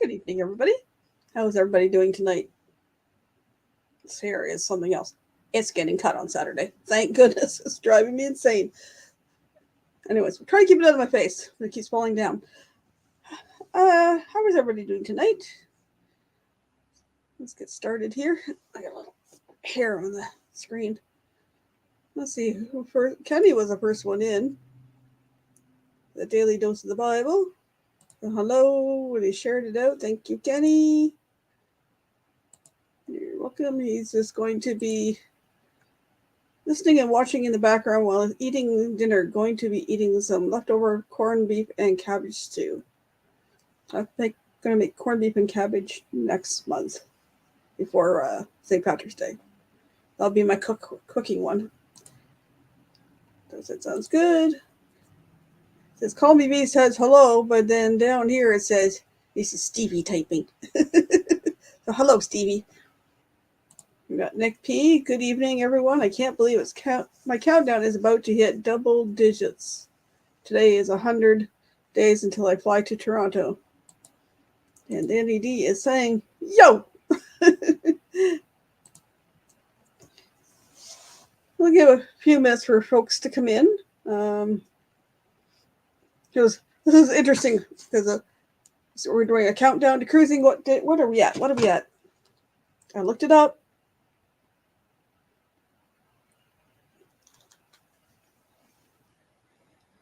Good evening, everybody. How's everybody doing tonight? This hair is something else. It's getting cut on Saturday. Thank goodness. It's driving me insane. Anyways, we'll try to keep it out of my face. It keeps falling down. How is everybody doing tonight? Let's get started here. I got a little hair on the screen. Let's see. Kenny was the first one in. The Daily Dose of the Bible. So hello. He shared it out. Thank you, Kenny. You're welcome. He's just going to be listening and watching in the background while eating dinner. Going to be eating some leftover corned beef and cabbage stew. I'm going to make corned beef and cabbage next month before St. Patrick's Day. That'll be my cooking one. That sounds good. It says, Call Me B says hello, but then down here it says, this is Stevie typing. So hello, Stevie. We got Nick P. Good evening, everyone. I can't believe my countdown is about to hit double digits. Today is 100 days until I fly to Toronto. And Danny D is saying, yo! We'll give a few minutes for folks to come in. Because this is interesting because so we're doing a countdown to cruising. What are we at? I looked it up.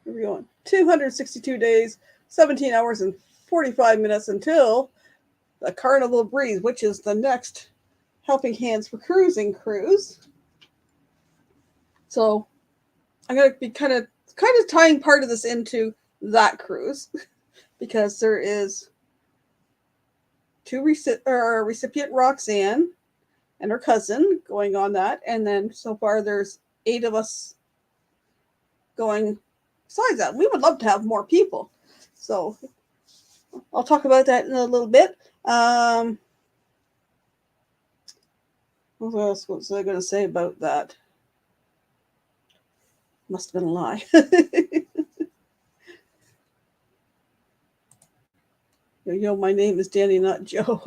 Where are we going? 262 days, 17 hours, and 45 minutes until the Carnival Breeze, which is the next Helping Hands for Cruising cruise. So I'm going to be kind of tying part of this into that cruise because there is recipient Roxanne and her cousin going on that, and then so far there's 8 of us going besides that. We would love to have more people, so I'll talk about that in a little bit. What else was I going to say about that? Must have been a lie. Yo, my name is Danny, not Joe.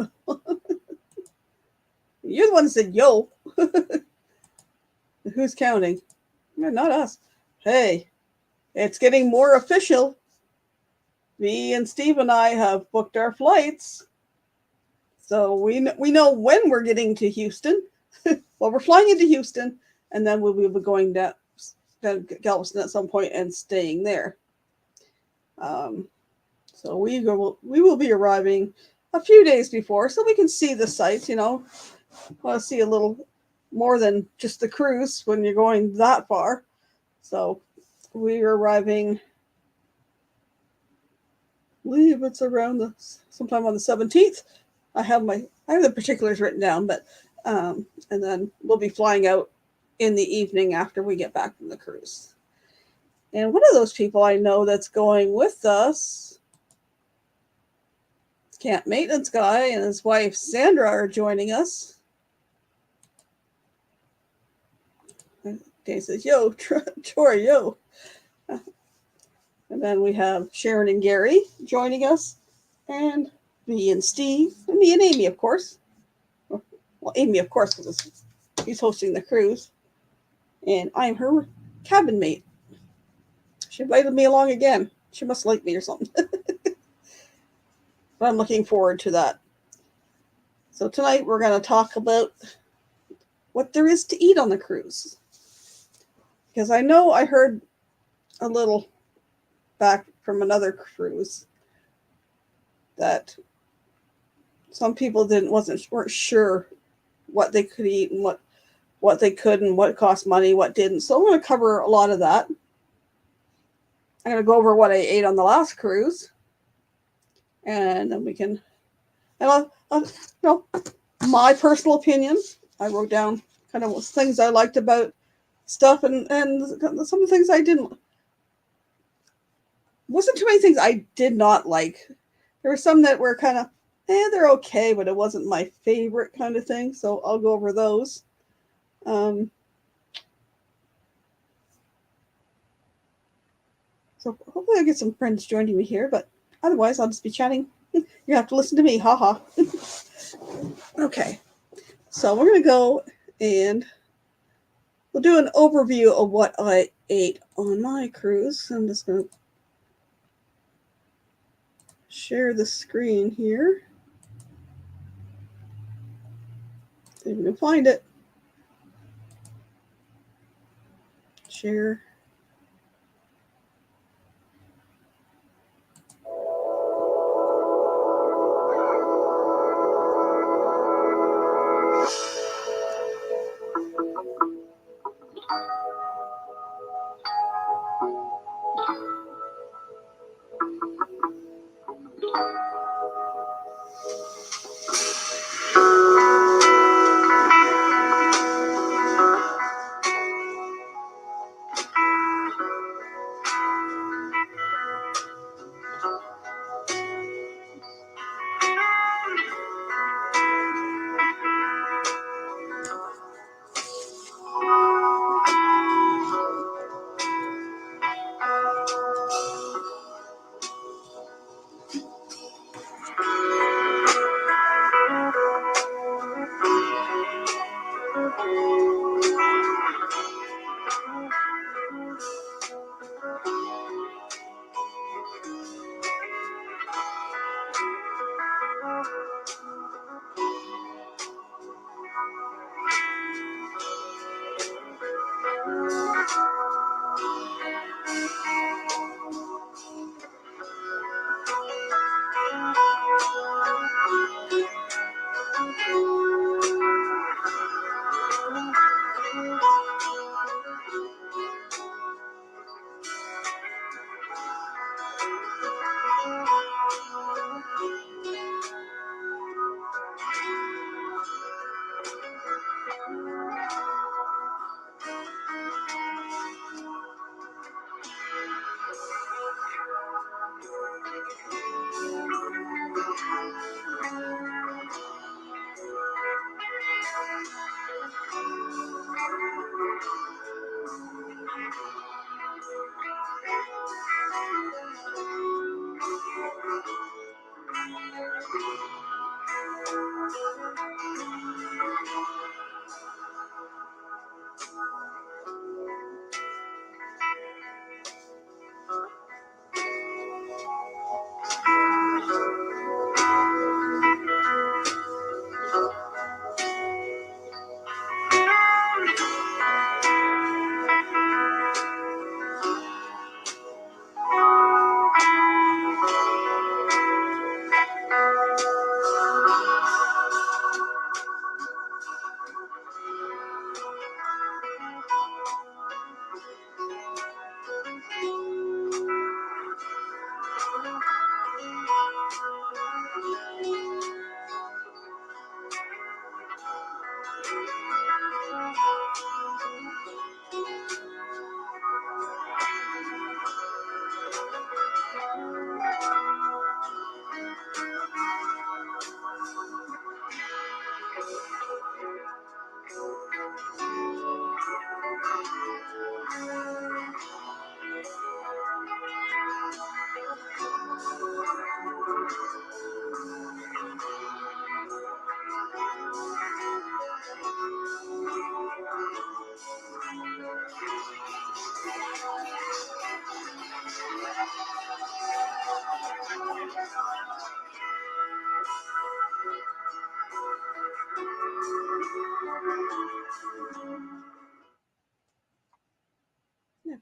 You're the one that said yo. Who's counting? Not us. Hey, it's getting more official. Me and Steve and I have booked our flights. So we know when we're getting to Houston. Well, we're flying into Houston, and then we'll be going down to Galveston at some point and staying there. So we will be arriving a few days before, so we can see the sights. Want to see a little more than just the cruise when you're going that far. So we are arriving, I believe it's around sometime on the 17th. I have the particulars written down, but and then we'll be flying out in the evening after we get back from the cruise. And one of those people I know that's going with us, Camp Maintenance Guy and his wife Sandra are joining us. Dave says, yo, Troy, yo. And then we have Sharon and Gary joining us, and me and Steve, and me and Amy, of course. Well, Amy, of course, because he's hosting the cruise. And I'm her cabin mate. She invited me along again. She must like me or something. But I'm looking forward to that. So tonight we're going to talk about what there is to eat on the cruise. Because I know I heard a little back from another cruise that some people weren't sure what they could eat and what they couldn't, what cost money, what didn't. So I'm going to cover a lot of that. I'm going to go over what I ate on the last cruise, and then we can, my personal opinion. I wrote down kind of things I liked about stuff and some of the things I didn't. Wasn't too many things I did not like. There were some that were kind of, they're okay, but it wasn't my favorite kind of thing. So I'll go over those. So hopefully I'll get some friends joining me here, but otherwise I'll just be chatting You have to listen to me. Haha. Okay. So we're going to go and we'll do an overview of what I ate on my cruise. I'm just going to share the screen here. See if you can find it. Share.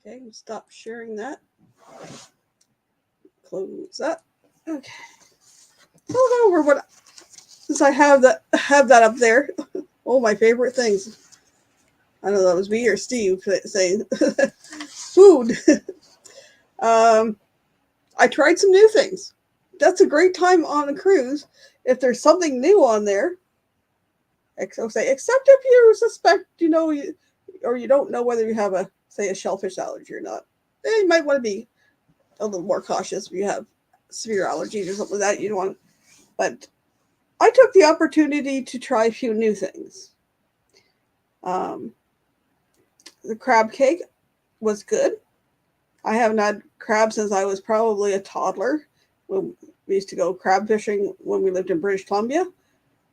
Okay, we'll stop sharing that. Close that. Okay. We'll go over what, since I have that up there. Oh, my favorite things. I know that was me or Steve saying food. I tried some new things. That's a great time on a cruise. If there's something new on there, except if you suspect, or you don't know whether you have a shellfish allergy or not, then you might want to be a little more cautious if you have severe allergies or something like that. You don't want, but I took the opportunity to try a few new things. The crab cake was good. I haven't had crab since I was probably a toddler, when we used to go crab fishing when we lived in British Columbia.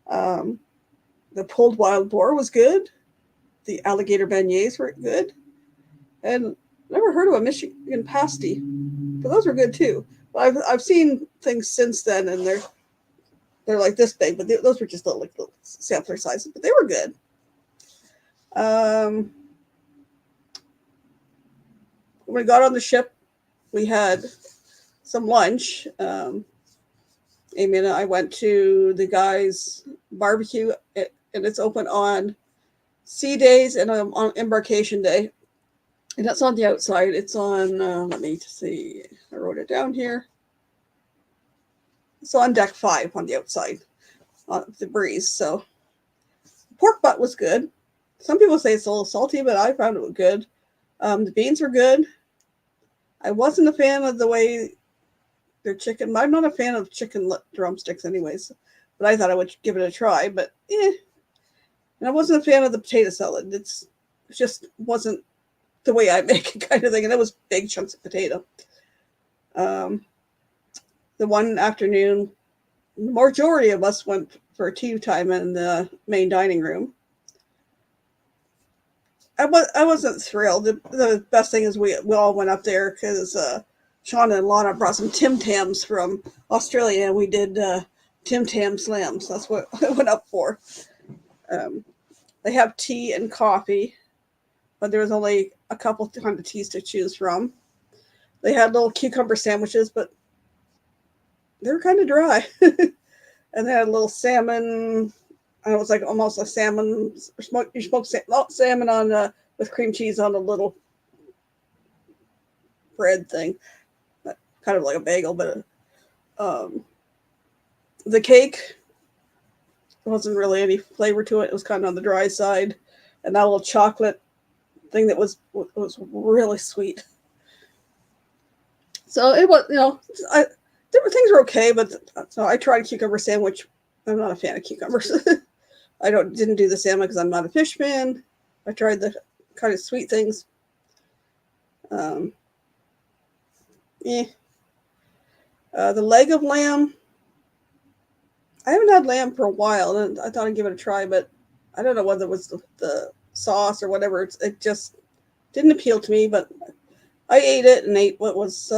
The pulled wild boar was good. The alligator beignets were good. And never heard of a Michigan pasty, but those were good too. But I've seen things since then, and they're like this big, but those were just little sampler sizes, but they were good. When we got on the ship, we had some lunch. Amy and I went to the guys' barbecue, and it's open on sea days and on embarkation day. And that's on the outside. It's on, let me see, I wrote it down here. It's on deck 5 on the outside, on the breeze. So the pork butt was good. Some people say it's a little salty, but I found it was good. The beans were good. I wasn't a fan of the way their chicken. I'm not a fan of chicken drumsticks, anyways. But I thought I would give it a try. But And I wasn't a fan of the potato salad. It just wasn't the way I make it, kind of thing. And it was big chunks of potato. The one afternoon, the majority of us went for tea time in the main dining room. I wasn't thrilled. The best thing is we all went up there because Shauna and Lana brought some Tim Tams from Australia, and we did Tim Tam slams. That's what I went up for. They have tea and coffee, but there was only a couple kinds of teas to choose from. They had little cucumber sandwiches, but they were kind of dry. And they had a little salmon. It was like almost a salmon. You smoked salmon on with cream cheese on a little bread thing, kind of like a bagel. But the cake wasn't really any flavor to it. It was kind of on the dry side, and that little chocolate thing that was really sweet. So it was, different things were okay, but so I tried a cucumber sandwich. I'm not a fan of cucumbers. I didn't do the salmon because I'm not a fish fan. I tried the kind of sweet things. The leg of lamb. I haven't had lamb for a while, and I thought I'd give it a try, but I don't know whether it was the sauce or whatever. It just didn't appeal to me, but I ate it and ate what was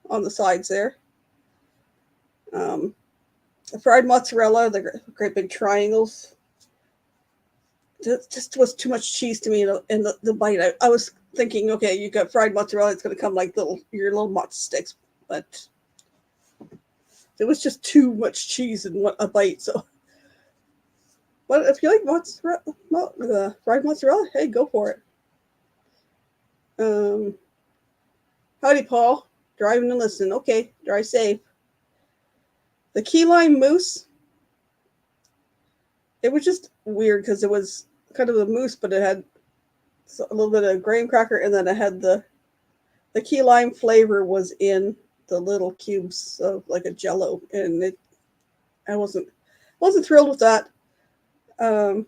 on the sides there. The fried mozzarella, the great big triangles. It just was too much cheese to me in the bite. I was thinking, okay, you got fried mozzarella, it's going to come like your little mozz sticks, but it was just too much cheese in a bite. So, but if you like mozzarella, fried mozzarella, hey, go for it. Howdy, Paul. Driving and listening. Okay, drive safe. The key lime mousse. It was just weird because it was kind of a mousse, but it had a little bit of graham cracker, and then it had the key lime flavor was in the little cubes of like a Jello, and I wasn't thrilled with that. There's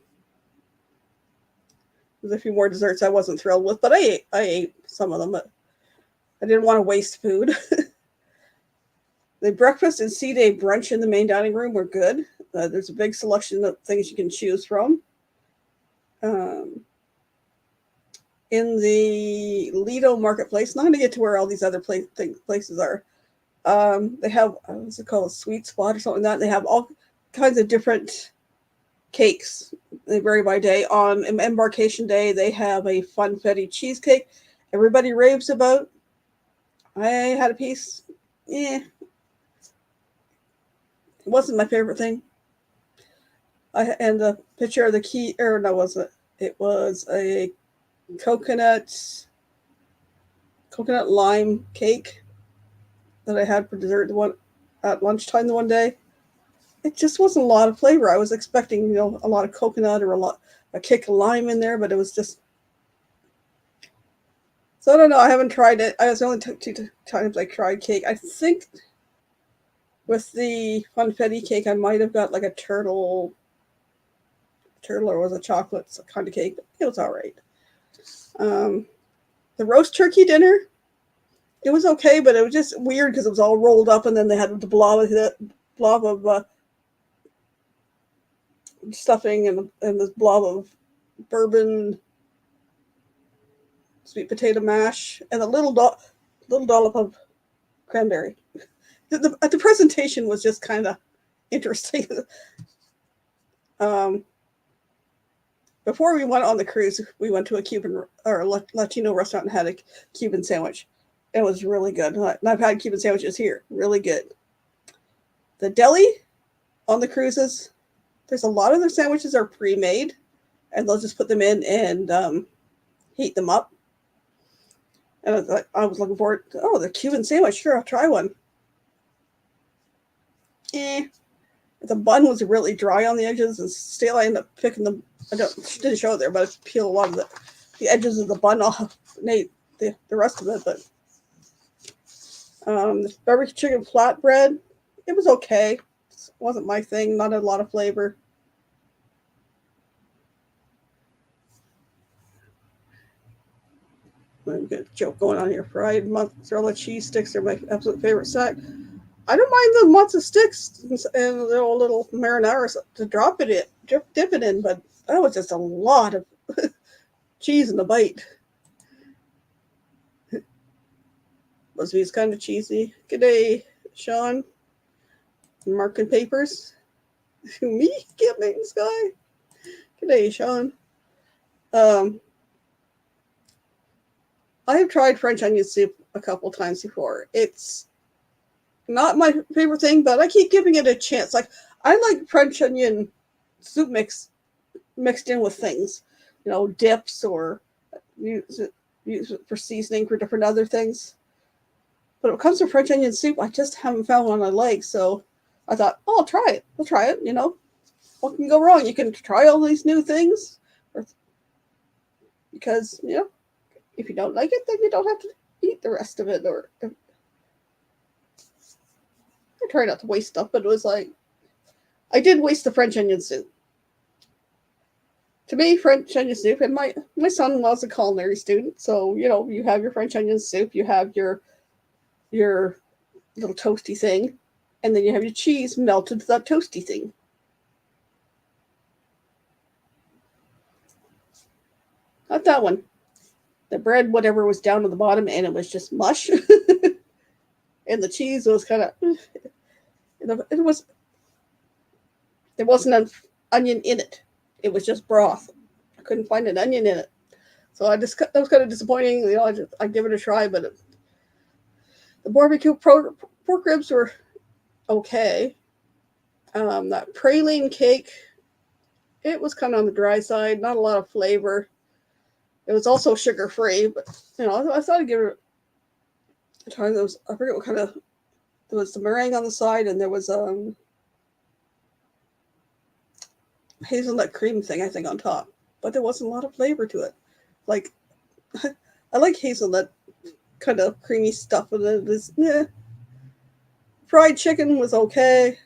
a few more desserts I wasn't thrilled with, but I ate some of them. But I didn't want to waste food. The breakfast and sea day brunch in the main dining room were good. There's a big selection of things you can choose from. In the Lido Marketplace, not going to get to where all these other places are. They have, what's it called, a sweet spot or something like that. They have all kinds of different cakes. They vary by day. On embarkation day, they have a funfetti cheesecake everybody raves about. I had a piece. It wasn't my favorite thing. And the picture of the key, or no, wasn't it? It was a coconut lime cake that I had for dessert at lunchtime the one day. It just wasn't a lot of flavor. I was expecting, a lot of coconut or a kick of lime in there, but it was just. So I don't know. I haven't tried it. I was only took 2 times I tried cake. I think with the funfetti cake, I might have got like a turtle or was a chocolate kind of cake. But it was all right. The roast turkey dinner. It was okay, but it was just weird because it was all rolled up, and then they had the blob of stuffing and this blob of bourbon, sweet potato mash, and a little dollop of cranberry. The presentation was just kind of interesting. Before we went on the cruise, we went to a Cuban or Latino restaurant and had a Cuban sandwich. It was really good. And I've had Cuban sandwiches here. Really good. The deli on the cruises, there's a lot of their sandwiches are pre-made, and they'll just put them in and heat them up. And I was looking forward to, the Cuban sandwich. Sure, I'll try one. The bun was really dry on the edges, and still I ended up picking them. Didn't show it there, but I peeled a lot of the edges of the bun off and ate the rest of it. But the barbecue chicken flatbread, it was okay. It wasn't my thing. Not a lot of flavor. I've got a joke going on here. Fried mozzarella cheese sticks are my absolute favorite snack. I don't mind the matzo sticks and the little marinara to drop it in, dip it in, but that was just a lot of cheese in the bite. Busby's kind of cheesy. G'day, Sean. Marking papers. Me? Get me, Sky. G'day, Sean. I have tried French onion soup a couple times before. It's not my favorite thing, but I keep giving it a chance. Like, I like French onion soup mixed in with things, dips, or use it for seasoning for different other things. But when it comes to French onion soup, I just haven't found one I like. So I thought, I'll try it. We'll try it. What can go wrong? You can try all these new things, because if you don't like it, then you don't have to eat the rest of it. Or I try not to waste stuff, but it was like I did waste the French onion soup. To me, French onion soup, and my son-in-law's a culinary student, so you have your French onion soup, you have your little toasty thing, and then you have your cheese melted to that toasty thing. Not that one. The bread, whatever, was down to the bottom, and it was just mush. And the cheese was kind of, there wasn't an onion in it. It was just broth. I couldn't find an onion in it. So that was kind of disappointing. I give it a try, but the barbecue pork ribs were okay. That praline cake, it was kind of on the dry side. Not a lot of flavor. It was also sugar-free, but, I thought I'd give it a try. I forget what kind of, there was the meringue on the side, and there was hazelnut cream thing, I think, on top. But there wasn't a lot of flavor to it. Like, I like hazelnut kind of creamy stuff, and it was, Fried chicken was okay.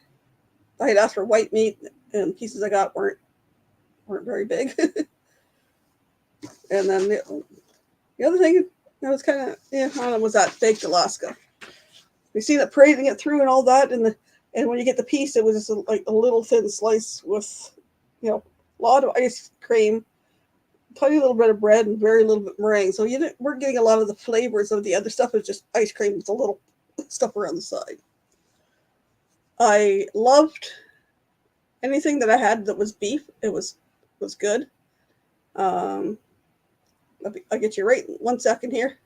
I had asked for white meat, and pieces I got weren't very big. And then the other thing that was kind of, I don't know, was that baked Alaska. You see that parading it through and all that, and when you get the piece, it was just like a little thin slice with, a lot of ice cream, tiny little bit of bread, and very little bit meringue. So we're getting a lot of the flavors of the other stuff. It's just ice cream with a little stuff around the side. I loved anything that I had that was beef. It was good. I'll get you right in 1 second here.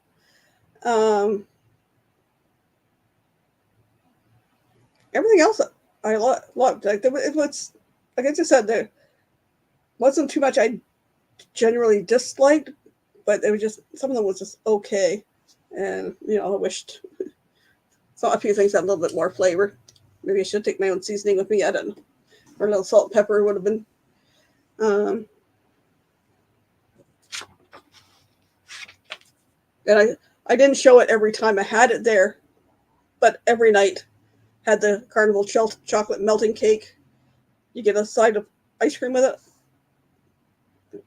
Everything else I loved. Like, it was, like I just said, there wasn't too much I generally disliked, but it was just, some of them was just okay. And, I wished a few things had a little bit more flavor. Maybe I should take my own seasoning with me. I don't know. Or a little salt and pepper would have been. And I didn't show it every time I had it there, but every night had the Carnival chocolate melting cake. You get a side of ice cream with it.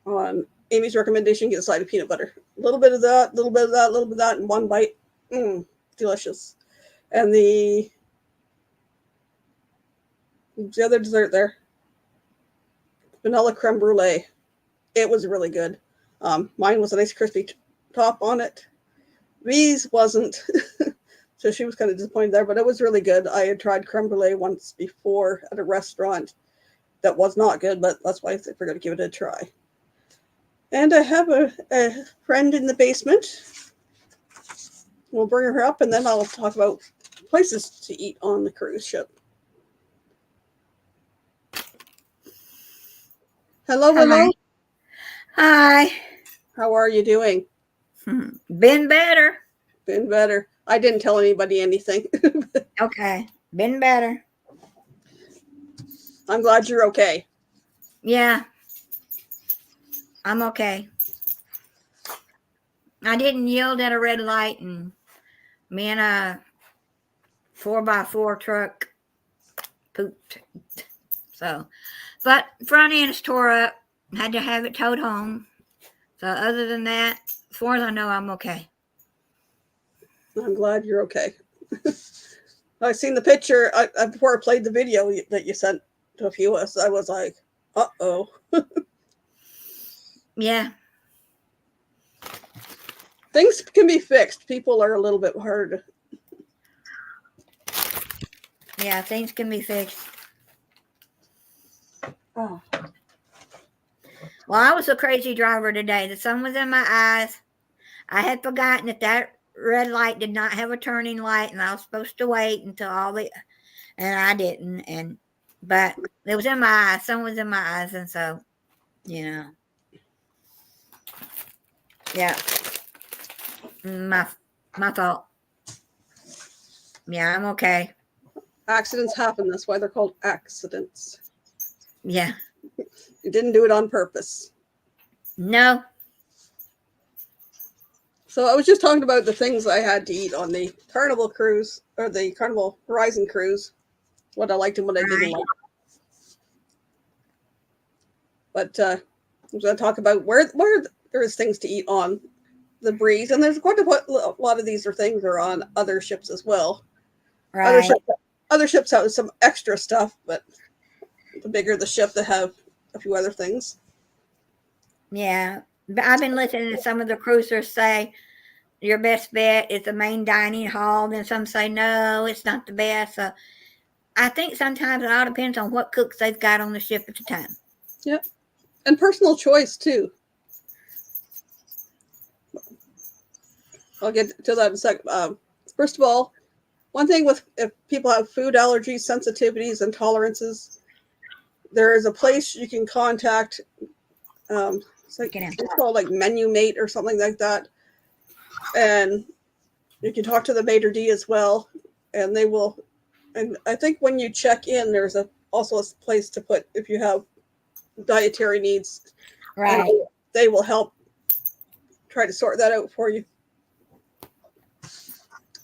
On Amy's recommendation, get a side of peanut butter. A little bit of that, a little bit of that, a little bit of that in one bite. delicious. And the other dessert there, vanilla creme brulee. It was really good. Mine was a nice crispy top on it. V's wasn't, so she was kind of disappointed there, but it was really good. I had tried creme brulee once before at a restaurant that was not good, but that's why I said we're going to give it a try. And I have a friend in the basement. We'll bring her up, and then I'll talk about places to eat on the cruise ship. Hello, Willow. Hi. How are you doing? Been better. Been better. I didn't tell anybody anything. Okay. Been better. I'm glad you're okay. Yeah. I'm okay. I didn't yield at a red light, and me and a 4x4 truck pooped. So, but front end's tore up. Had to have it towed home. So other than that, as far as I know, I'm okay. I'm glad you're okay. I seen the picture before I played the video that you sent to a few of us. I was like, uh-oh. Yeah. Things can be fixed. People are a little bit hard. Yeah, things can be fixed. Oh. Well, I was a crazy driver today. The sun was in my eyes. I had forgotten that red light did not have a turning light, and I was supposed to wait until and I didn't. But it was in my eyes. Sun was in my eyes, and so, yeah. My fault. Yeah, I'm okay. Accidents happen. That's why they're called accidents. Yeah. You didn't do it on purpose. No. So I was just talking about the things I had to eat on the Carnival cruise, or the Carnival Horizon cruise. What I liked and what I didn't like. But I'm going to talk about where there is things to eat on the Breeze. And there's quite a lot of these things are on other ships as well. Right. Other ships have some extra stuff, but the bigger the ship, they have a few other things. Yeah. I've been listening to some of the cruisers say your best bet is the main dining hall. Then some say, no, it's not the best. So I think sometimes it all depends on what cooks they've got on the ship at the time. Yep. And personal choice, too. I'll get to that in a second. First of all, one thing if people have food allergies, sensitivities, and tolerances, there is a place you can contact. It's called like Menu Mate or something like that. And you can talk to the maitre d' as well. And they will, and I think when you check in, there's also a place to put if you have dietary needs. Right. They will help try to sort that out for you.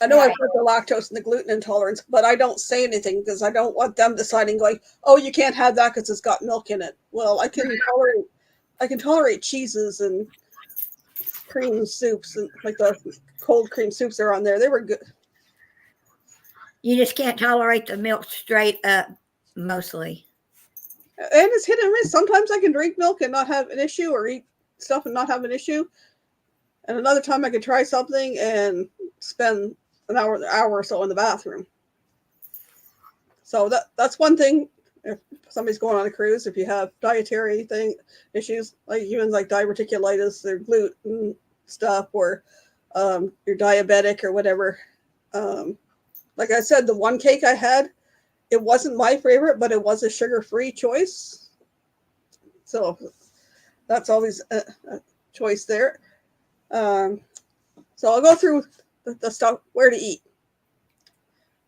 I know I've heard the lactose and the gluten intolerance, but I don't say anything because I don't want them deciding going, oh, you can't have that because it's got milk in it. Well, I can tolerate cheeses and cream soups, and like the cold cream soups are on there. They were good. You just can't tolerate the milk straight up, mostly. And it's hit and miss. Sometimes I can drink milk and not have an issue, or eat stuff and not have an issue. And another time I could try something and spend an hour or so in the bathroom. So that's one thing. If somebody's going on a cruise, if you have dietary issues, like even like diverticulitis or gluten stuff, or you're diabetic or whatever. Like I said, the one cake I had, it wasn't my favorite, but it was a sugar-free choice. So that's always a choice there. So I'll go through the stuff, where to eat.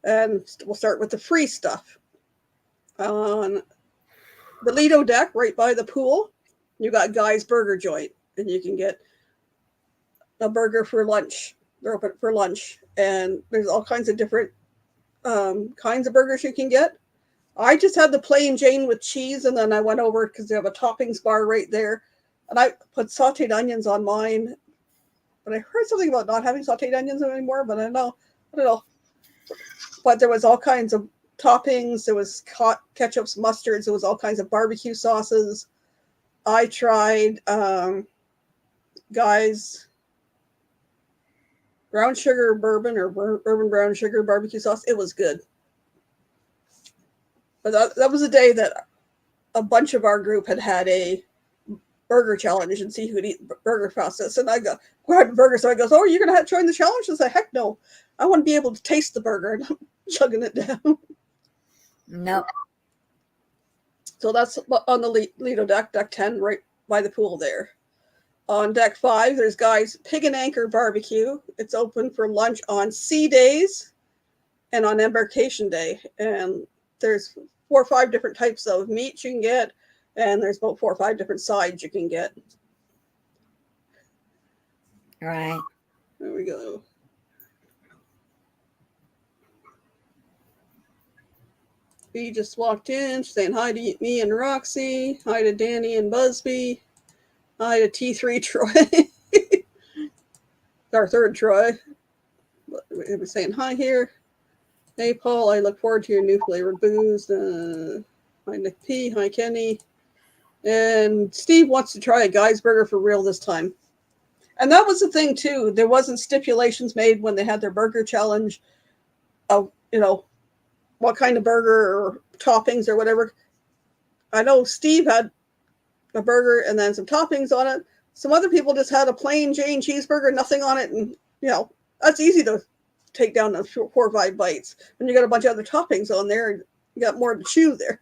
And we'll start with the free stuff. On the Lido deck, right by the pool, you got Guy's Burger Joint, and you can get a burger for lunch. They're open for lunch, and there's all kinds of different kinds of burgers you can get. I just had the plain Jane with cheese, and then I went over because they have a toppings bar right there, and I put sauteed onions on mine. But I heard something about not having sauteed onions anymore, but I don't know. I don't know. But there was all kinds of toppings. There was ketchups, mustards. There was all kinds of barbecue sauces. I tried Guy's brown sugar bourbon or bourbon brown sugar barbecue sauce. It was good. But that was a day that a bunch of our group had a burger challenge and see who could eat burger fastest. And I go, grab a burger. So I goes, oh, you're going to join the challenge? I said, heck no. I want to be able to taste the burger, and I'm chugging it down. Nope. So that's on the Lido deck, deck 10, right by the pool there. On deck 5, there's Guy's Pig and Anchor Barbecue. It's open for lunch on sea days and on embarkation day. And there's 4 or 5 different types of meat you can get, and there's about 4 or 5 different sides you can get. Right. There we go. We just walked in, saying hi to me and Roxy, hi to Danny and Busby, hi to T3 Troy, our third Troy. We're saying hi here. Hey, Paul, I look forward to your new flavored booze. Hi, Nick P. Hi, Kenny. And Steve wants to try a Guy's Burger for real this time. And that was the thing, too. There wasn't stipulations made when they had their burger challenge of, what kind of burger or toppings or whatever. I know Steve had a burger and then some toppings on it. Some other people just had a plain Jane cheeseburger, nothing on it. And, that's easy to take down in 4 or 5 bites. When you got a bunch of other toppings on there, you got more to chew there.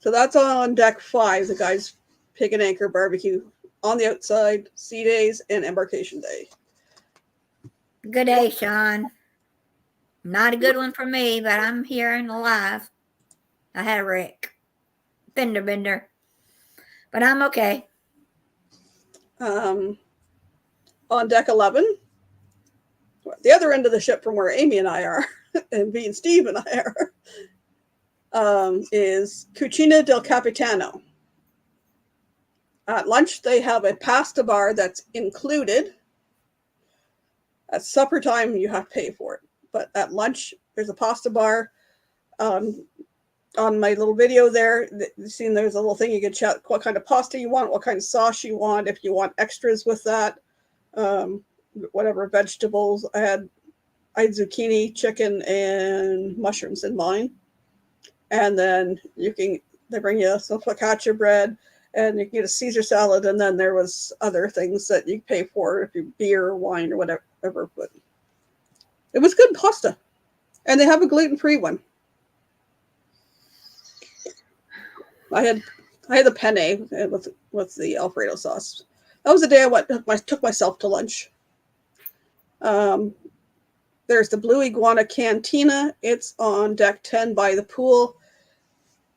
So that's on deck 5, the Guy's Pig and Anchor Barbecue on the outside, sea days, and embarkation day. Good day, Sean. Not a good one for me, but I'm here and alive. I had a wreck. Fender bender. But I'm okay. On deck 11, the other end of the ship from where Amy and I are, and being Steve and I are, is Cucina del Capitano. At lunch, they have a pasta bar that's included. At supper time, you have to pay for it. But at lunch, there's a pasta bar. On my little video there, you seen there's a little thing you can check what kind of pasta you want, what kind of sauce you want, if you want extras with that, whatever vegetables. I had zucchini, chicken, and mushrooms in mine. And then they bring you some focaccia bread, and you can get a Caesar salad, and then there was other things that you pay for, if you beer or wine or whatever. But it was good pasta, and they have a gluten-free one. I had the penne with the Alfredo sauce. That was the day I took myself to lunch. There's the Blue Iguana Cantina. It's on deck 10 by the pool.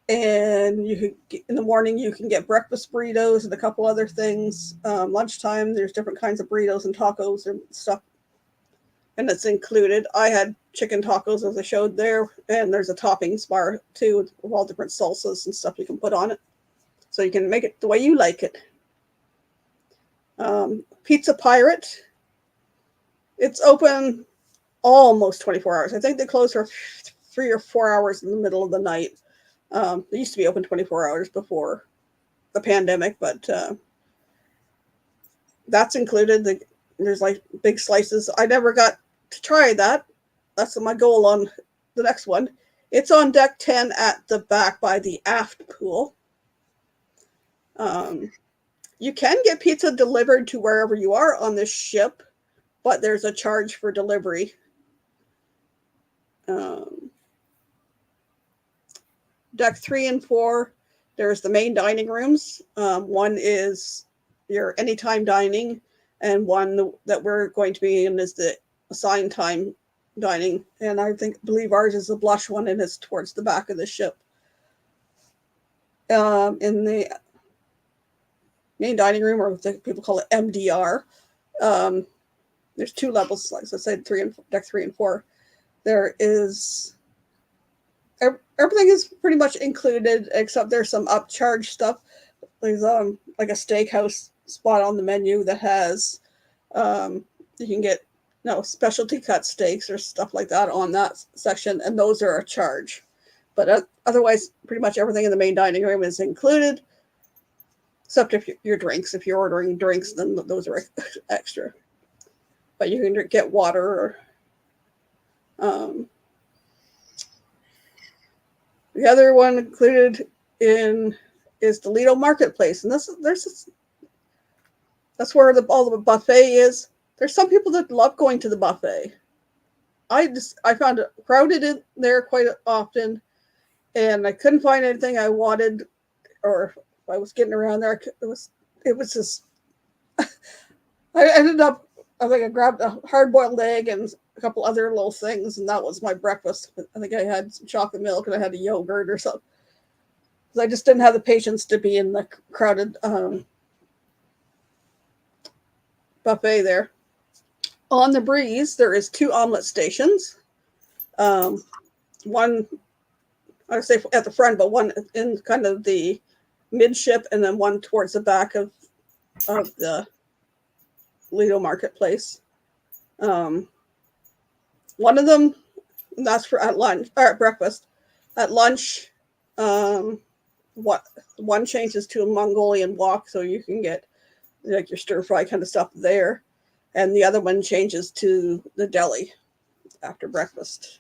And in the morning, you can get breakfast burritos and a couple other things. Lunchtime, there's different kinds of burritos and tacos and stuff. And it's included. I had chicken tacos, as I showed there. And there's a toppings bar, too, with all different salsas and stuff you can put on it. So you can make it the way you like it. Pizza Pirate. It's open almost 24 hours. I think they close for 3 or 4 hours in the middle of the night. They used to be open 24 hours before the pandemic, but that's included. There's like big slices. I never got to try that. That's my goal on the next one. It's on deck 10 at the back by the aft pool. You can get pizza delivered to wherever you are on this ship, but there's a charge for delivery. Deck 3 and 4, there's the main dining rooms. One is your anytime dining, and one that we're going to be in is the assigned time dining. And I believe ours is the blush one, and it's towards the back of the ship. In the main dining room, or people call it MDR, there's 2 levels, like I said, deck 3 and 4. There is everything is pretty much included, except there's some upcharge stuff. There's like a steakhouse spot on the menu that has you can get no specialty cut steaks or stuff like that on that section, and those are a charge. But otherwise, pretty much everything in the main dining room is included, except if your drinks. If you're ordering drinks, then those are extra. But you can get water. Or, the other one included in is the Lido Marketplace, and that's where all the buffet is. There's some people that love going to the buffet. I found it crowded in there quite often, and I couldn't find anything I wanted, or if I was getting around there, it was just. I ended up. I think I grabbed a hard-boiled egg and a couple other little things, and that was my breakfast. I think I had some chocolate milk and I had a yogurt or something. I just didn't have the patience to be in the crowded buffet there. On the Breeze, there is 2 omelet stations. One, I would say at the front, but one in kind of the midship, and then one towards the back of the Lido Marketplace. One of them, that's for at lunch or at breakfast. At lunch, one changes to a Mongolian wok, so you can get like your stir fry kind of stuff there, and the other one changes to the deli after breakfast.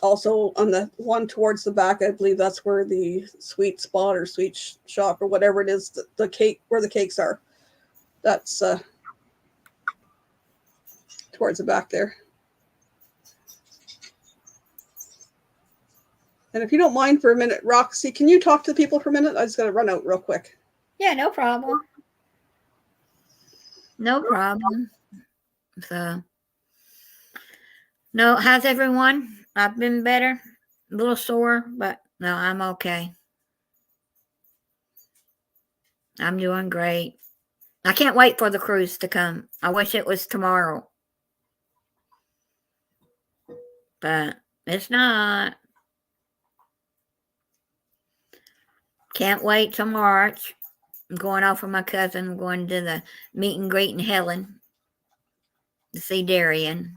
Also on the one towards the back, I believe that's where the sweet spot or sweet shop or whatever it is, the cake where the cakes are. That's towards the back there. And if you don't mind for a minute, Roxy, can you talk to the people for a minute? I just got to run out real quick. Yeah, no problem. No problem. So, no, how's everyone? I've been better. A little sore, but no, I'm okay. I'm doing great. I can't wait for the cruise to come. I wish it was tomorrow. But it's not. Can't wait till March. I'm going off with my cousin. I'm going to the meet and greet in Helen to see Darian.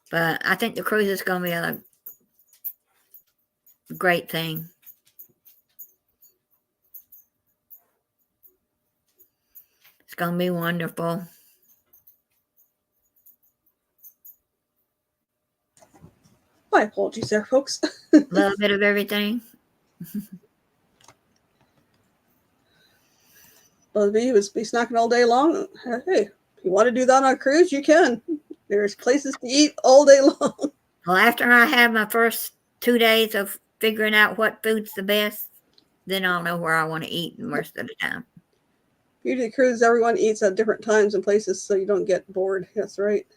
But I think the cruise is going to be a great thing. It's going to be wonderful. My apologies there, folks. A little bit of everything. Well, be snacking all day long. Hey, if you want to do that on a cruise, you can. There's places to eat all day long. Well, after I have my first 2 days of figuring out what food's the best, then I'll know where I want to eat the rest of the time. Usually cruise, everyone eats at different times and places so you don't get bored. That's right.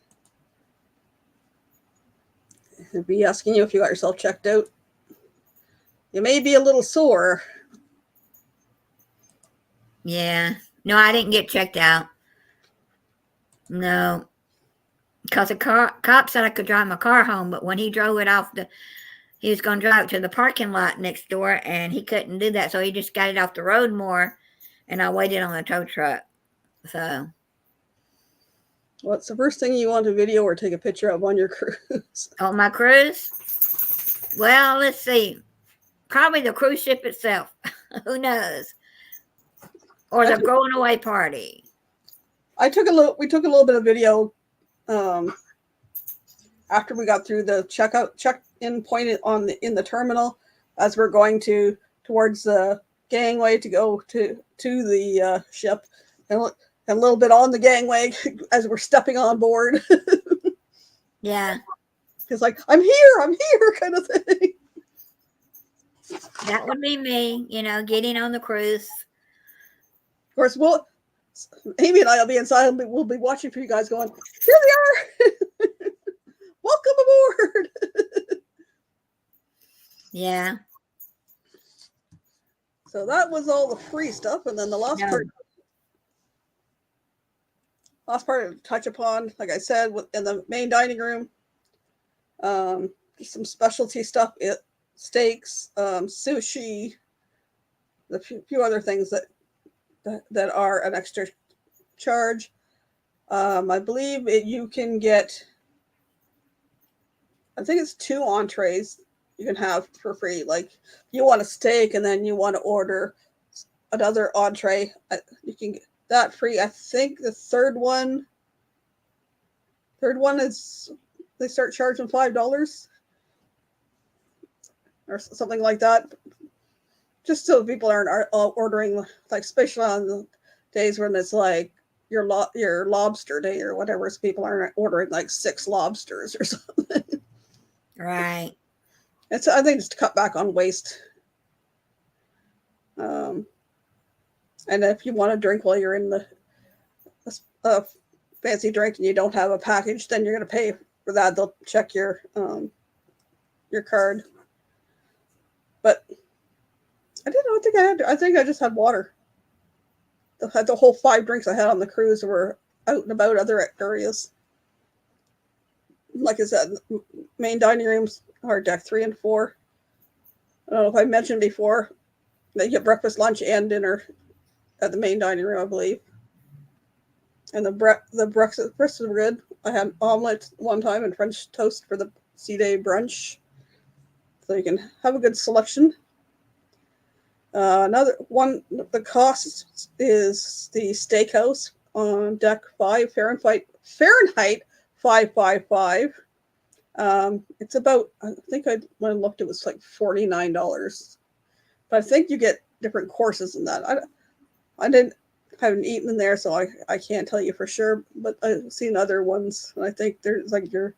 They'd be asking you if you got yourself checked out. You may be a little sore. Yeah. No, I didn't get checked out. No. Because the cop said I could drive my car home, but when he drove it off he was going to drive it to the parking lot next door, and he couldn't do that, so he just got it off the road more, and I waited on the tow truck. So. What's the first thing you want to video or take a picture of on your cruise? On my cruise? Well, let's see. Probably the cruise ship itself. Who knows? Or the going away party. We took a little bit of video after we got through the check-in point in the terminal, as we're going towards the gangway to go to the ship, and a little bit on the gangway as we're stepping on board. Yeah. It's like, I'm here kind of thing. That would be me, getting on the cruise. Of course, Amy and I will be inside, and we'll be watching for you guys going, here we are. Welcome aboard. Yeah. So that was all the free stuff. And then the last part to touch upon, like I said, in the main dining room, some specialty stuff, steaks, sushi, a few other things that are an extra charge. I believe you can get, I think it's 2 entrees you can have for free. Like you want a steak and then you want to order another entree, you can get that free. I think the third one is they start charging $5 or something like that, just so people aren't ordering, like especially on the days when it's like your lobster day or whatever, so people aren't ordering like 6 lobsters or something. Right. I think it's to cut back on waste. And if you want to drink while you're in the fancy drink and you don't have a package, then you're going to pay for that. They'll check your card. But I don't think I had. I think I just had water. The whole 5 drinks I had on the cruise were out and about other areas. Like I said, main dining rooms are deck 3 and 4. I don't know if I mentioned before, they get breakfast, lunch, and dinner at the main dining room, I believe. And the breakfast was good. I had omelet one time and French toast for the sea day brunch, so you can have a good selection. Another one, the cost is the steakhouse on deck 5, Fahrenheit 555. It's about, I think when I looked, it was like $49. But I think you get different courses in that. I haven't eaten in there, so I can't tell you for sure. But I've seen other ones, and I think there's like your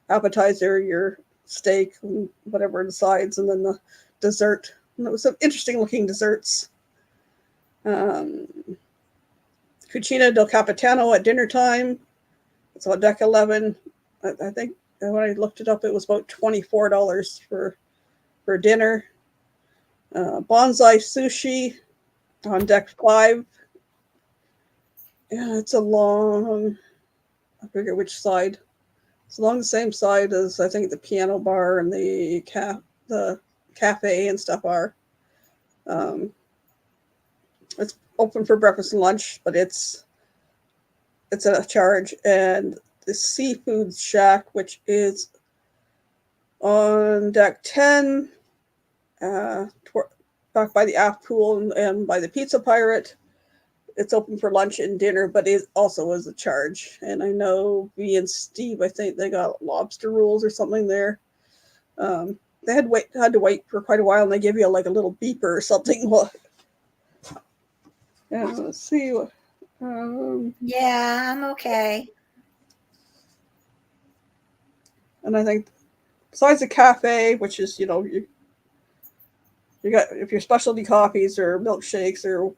appetizer, your steak, and whatever the sides, and then the dessert. And it was some interesting looking desserts. Cucina del Capitano at dinner time. It's on deck 11. I think when I looked it up, it was about $24 for dinner. Bonsai Sushi on deck 5. Yeah, it's I forget which side. It's along the same side as I think the piano bar and the cafe and stuff are. It's open for breakfast and lunch, but it's a charge. And the Seafood Shack, which is on deck 10, back by the aft pool and by the Pizza Pirate. It's open for lunch and dinner, but it also is a charge. And I know me and Steve, I think they got lobster rolls or something there. They had to wait for quite a while, and they give you like a little beeper or something. Yeah, let's see. Yeah, I'm okay. And I think besides the cafe, which is, you got, if your specialty coffees or milkshakes or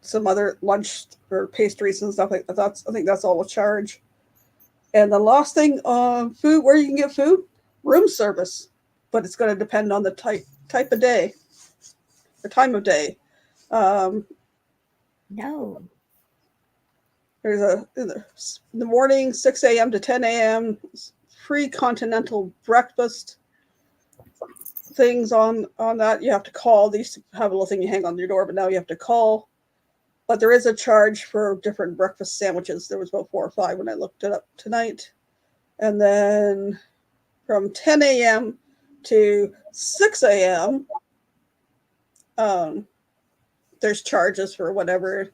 some other lunch or pastries and stuff like that, I think that's all a charge. And the last thing, food, where you can get food, room service, but it's going to depend on the type of day, the time of day. No. There's in the morning, 6 a.m. to 10 a.m., free continental breakfast things on that. You have to call. They used to have a little thing you hang on your door, but now you have to call. But there is a charge for different breakfast sandwiches. There was about 4 or 5 when I looked it up tonight. And then from 10 a.m. to 6 a.m., there's charges for whatever.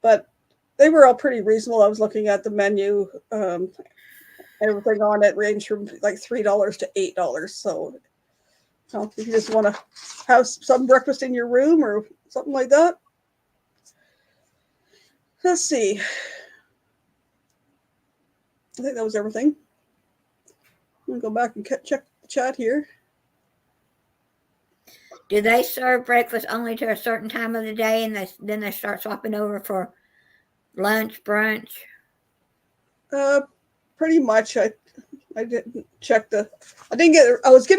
But they were all pretty reasonable. I was looking at the menu. Everything on it ranged from like $3 to $8. So if you just want to have some breakfast in your room or something like that. Let's see. I think that was everything. I'm going to go back and check the chat here. Do they serve breakfast only to a certain time of the day, and then they start swapping over for lunch, brunch? Pretty much. I didn't check I didn't get. I was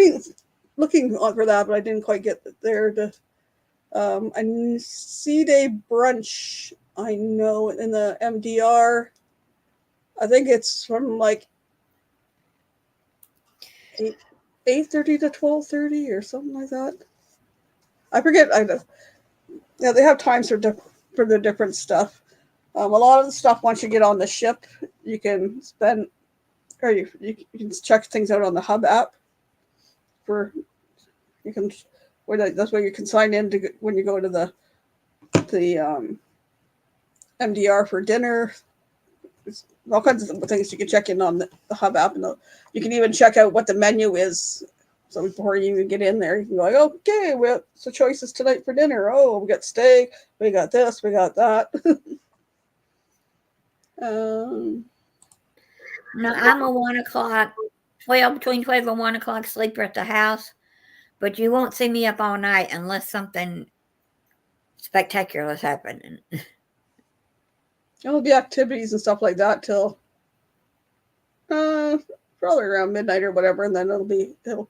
looking for that, but I didn't quite get there. A sea day brunch, I know in the MDR. I think it's from like 8:30 to 12:30 or something like that. I forget. Yeah, they have times for the different stuff. A lot of the stuff once you get on the ship, you can spend, or you can check things out on the Hub app. For you can, that's where you can sign in to when you go to the MDR for dinner. There's all kinds of things you can check in on the Hub app, and you can even check out what the menu is. So before you even get in there, you can go like, okay, what's the choices tonight for dinner? Oh, we got steak, we got this, we got that. No, I'm a 1 o'clock, between 12 and 1 o'clock sleeper at the house, but you won't see me up all night unless something spectacular is happening. There'll be activities and stuff like that till probably around midnight or whatever, and then it'll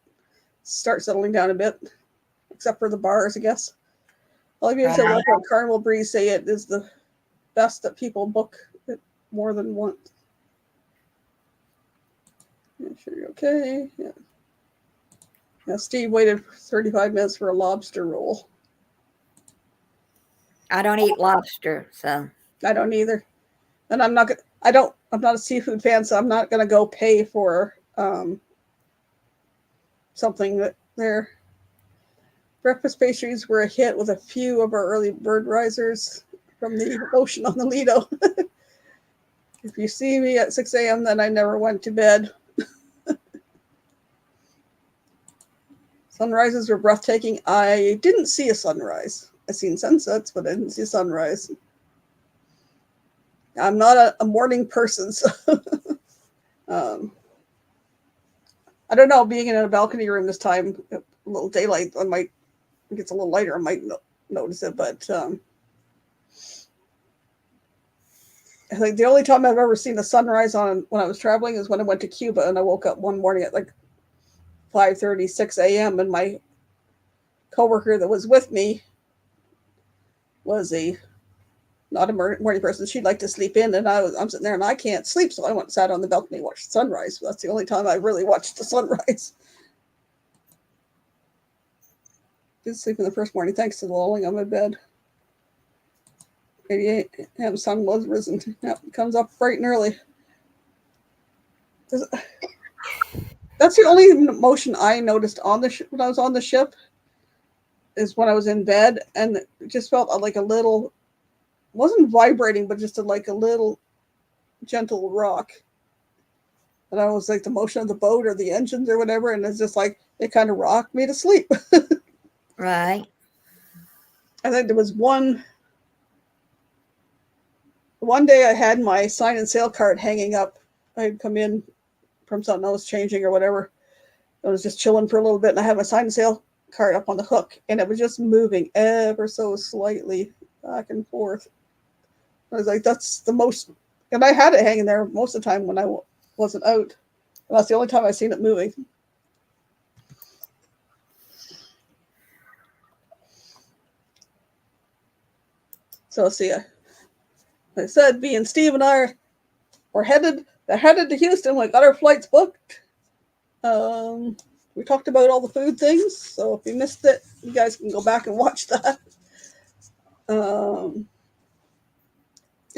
start settling down a bit, except for the bars, I guess. All of you who work at Carnival Breeze say it is the best that people book it more than once. Yeah, sure you're okay. Yeah. Yeah, Steve waited 35 minutes for a lobster roll. I don't eat lobster, so I don't either, and I'm not a seafood fan, so I'm not gonna go pay for something that they're. Breakfast pastries were a hit with a few of our early bird risers from the ocean on the Lido. If you see me at 6 a.m., then I never went to bed. Sunrises were breathtaking. I didn't see a sunrise. I seen sunsets, but I didn't see a sunrise. I'm not a morning person, so I don't know. Being in a balcony room this time, a little daylight, it gets a little lighter. I might notice it, but I think the only time I've ever seen the sunrise when I was traveling is when I went to Cuba, and I woke up one morning at like 5:30, 6 a.m. and my coworker that was with me was not a morning person. She'd like to sleep in, and I'm sitting there and I can't sleep, so I went and sat on the balcony and watched the sunrise. That's the only time I really watched the sunrise. Did sleep in the first morning thanks to the lolling on my bed. 88 a.m. sun was risen. Yep, comes up bright and early. That's the only motion I noticed on the when I was on the ship, is when I was in bed, and it just felt like a little, wasn't vibrating, but just like a little gentle rock. And I was like the motion of the boat or the engines or whatever, and it's just like it kind of rocked me to sleep. right. I think there was one day I had my sign and sail card hanging up. I had come in from something I was changing or whatever. I was just chilling for a little bit, and I had my sign and sail card up on the hook, and it was just moving ever so slightly back and forth. I was like, that's the most, and I had it hanging there most of the time when I wasn't out. And that's the only time I've seen it moving. So see, like I said, B and Steve and I they're headed to Houston. We got our flights booked. We talked about all the food things, so if you missed it, you guys can go back and watch that. It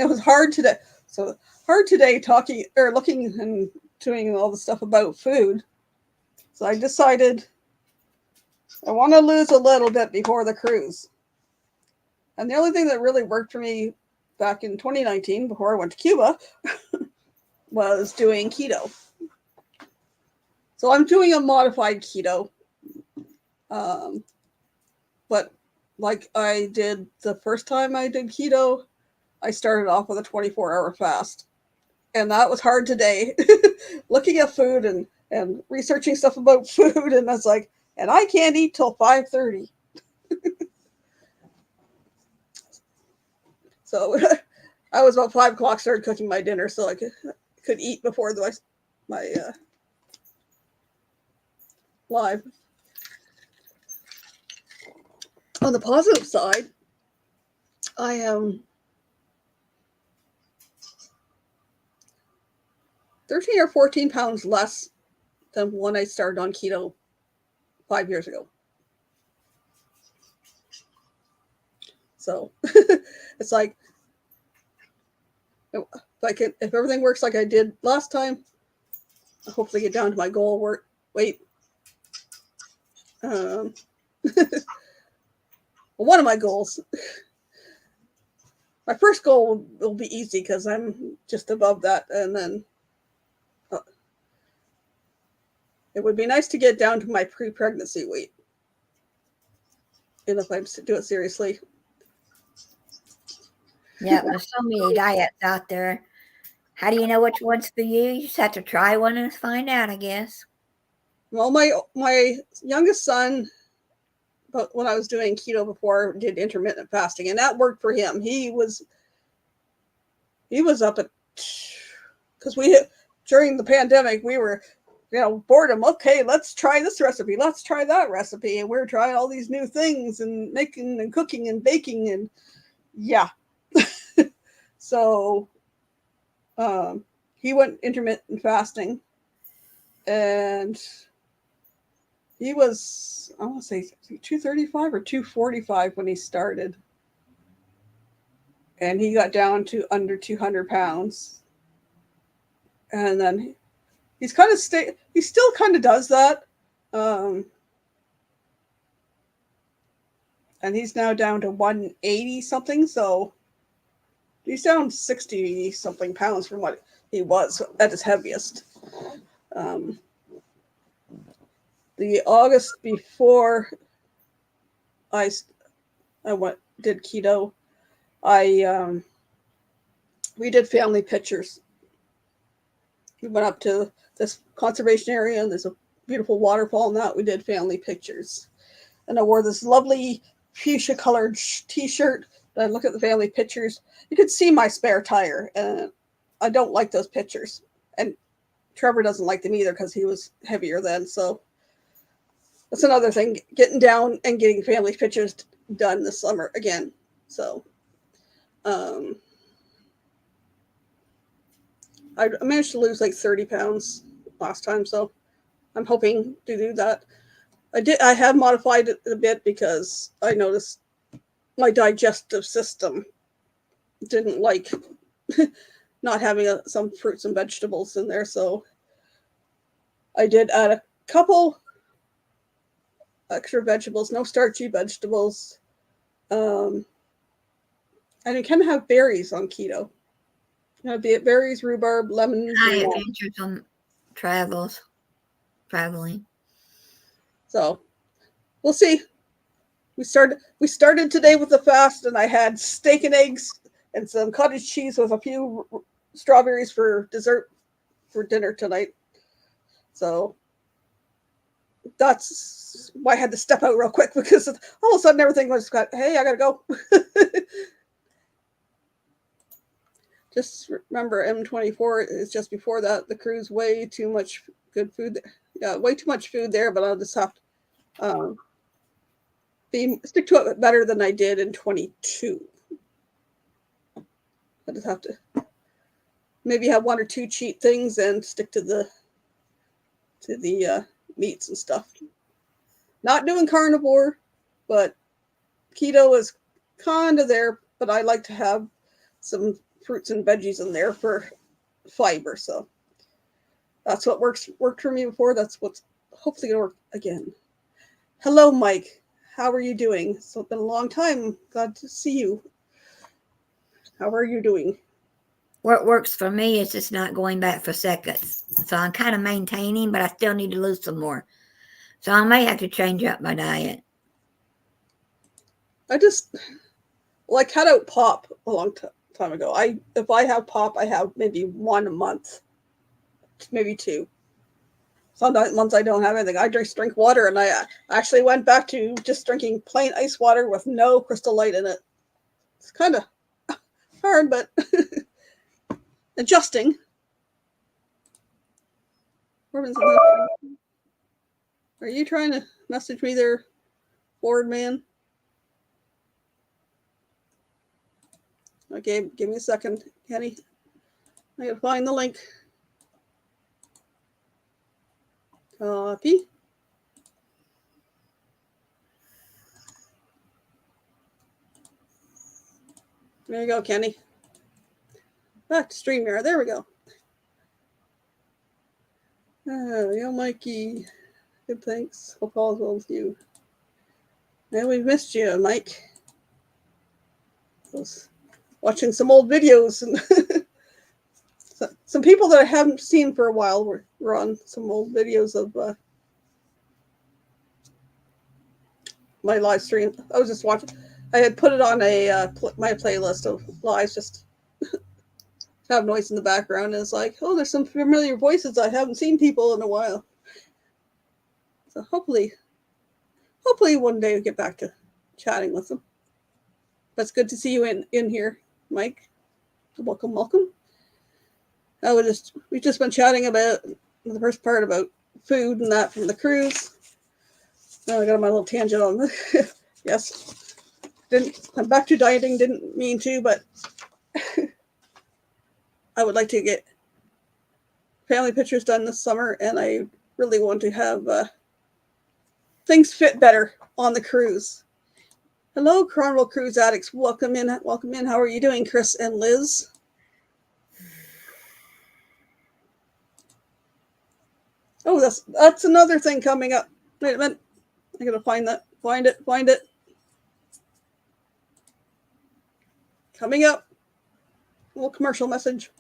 was hard today. So hard today talking or looking and doing all the stuff about food. So I decided I want to lose a little bit before the cruise. And the only thing that really worked for me back in 2019, before I went to Cuba, was doing keto. So I'm doing a modified keto. But like I did the first time I did keto, I started off with a 24-hour fast. And that was hard today. Looking at food and researching stuff about food, and that's like, and I can't eat till 5:30. So I was about 5 o'clock, started cooking my dinner so I could eat before my live. On the positive side, I am 13 or 14 pounds less than when I started on keto 5 years ago. So it's like If everything works like I did last time, I'll hopefully get down to my goal weight. Well, one of my goals. My first goal will be easy because I'm just above that, and then it would be nice to get down to my pre-pregnancy weight. And if I do it seriously. Yeah, there's so many diets out there. How do you know which one's for you? You just have to try one and find out, I guess. Well, my youngest son, but when I was doing keto before, did intermittent fasting, and that worked for him. He was up at, because during the pandemic we were, boredom. Okay, let's try this recipe. Let's try that recipe, and we were trying all these new things and making and cooking and baking, and yeah. So he went intermittent fasting, and he was, I want to say 235 or 245 when he started. And he got down to under 200 pounds. And then he still kind of does that. And he's now down to 180 something. So he's down 60 something pounds from what he was at his heaviest. The August before I did keto, we did family pictures. We went up to this conservation area, and there's a beautiful waterfall, and that we did family pictures. And I wore this lovely fuchsia colored t-shirt. I look at the family pictures. You could see my spare tire, and I don't like those pictures. And Trevor doesn't like them either because he was heavier then. So that's another thing, getting down and getting family pictures done this summer again. So I managed to lose like 30 pounds last time, so I'm hoping to do that. I have modified it a bit because I noticed my digestive system didn't like not having some fruits and vegetables in there, so I did add a couple extra vegetables, no starchy vegetables. And you can have berries on keto. Be it berries, rhubarb, lemons. I adventures on traveling. So we'll see. We started today with the fast, and I had steak and eggs and some cottage cheese with a few strawberries for dessert for dinner tonight. So that's why I had to step out real quick, because all of a sudden everything was hey, I gotta go. Just remember, M24 is just before that. The cruise, way too much good food. Yeah, way too much food there, but I'll just have to stick to it better than I did in 22. I just have to maybe have one or two cheat things and stick to the meats and stuff. Not doing carnivore, but keto is kind of there, but I like to have some fruits and veggies in there for fiber. So that's what worked for me before. That's what's hopefully gonna work again. Hello, Mike. How are you doing? So it's been a long time. Glad to see you. How are you doing? What works for me is just not going back for seconds. So I'm kind of maintaining, but I still need to lose some more. So I may have to change up my diet. I cut out pop a long time ago. If I have pop, I have maybe one a month, maybe two. Some months I don't have anything. I just drink water, and I actually went back to just drinking plain ice water with no Crystal Light in it. It's kind of hard, but adjusting. Are you trying to message me there, Ford man? Okay, give me a second, Kenny. I gotta find the link. Copy. There you go, Kenny. Back to StreamYard. There we go. Yo, Mikey. Good, thanks. Hope all is well with you. Yeah, we've missed you, Mike. I was watching some old videos, and some people that I haven't seen for a while were on some old videos of my live stream. I was just watching. I had put it on my playlist of lives, just have noise in the background, and it's like, oh, there's some familiar voices. I haven't seen people in a while. So hopefully one day we get back to chatting with them. But it's good to see you in here, Mike. Welcome. We've just been chatting about the first part about food and that from the cruise. Now I got my little tangent on this. Yes. I'm back to dieting, didn't mean to, but I would like to get family pictures done this summer, and I really want to have things fit better on the cruise. Hello, Carnival Cruise Addicts. Welcome in. How are you doing, Chris and Liz? Oh, that's another thing coming up. Wait a minute. I gotta find that. Find it. Coming up. A little commercial message.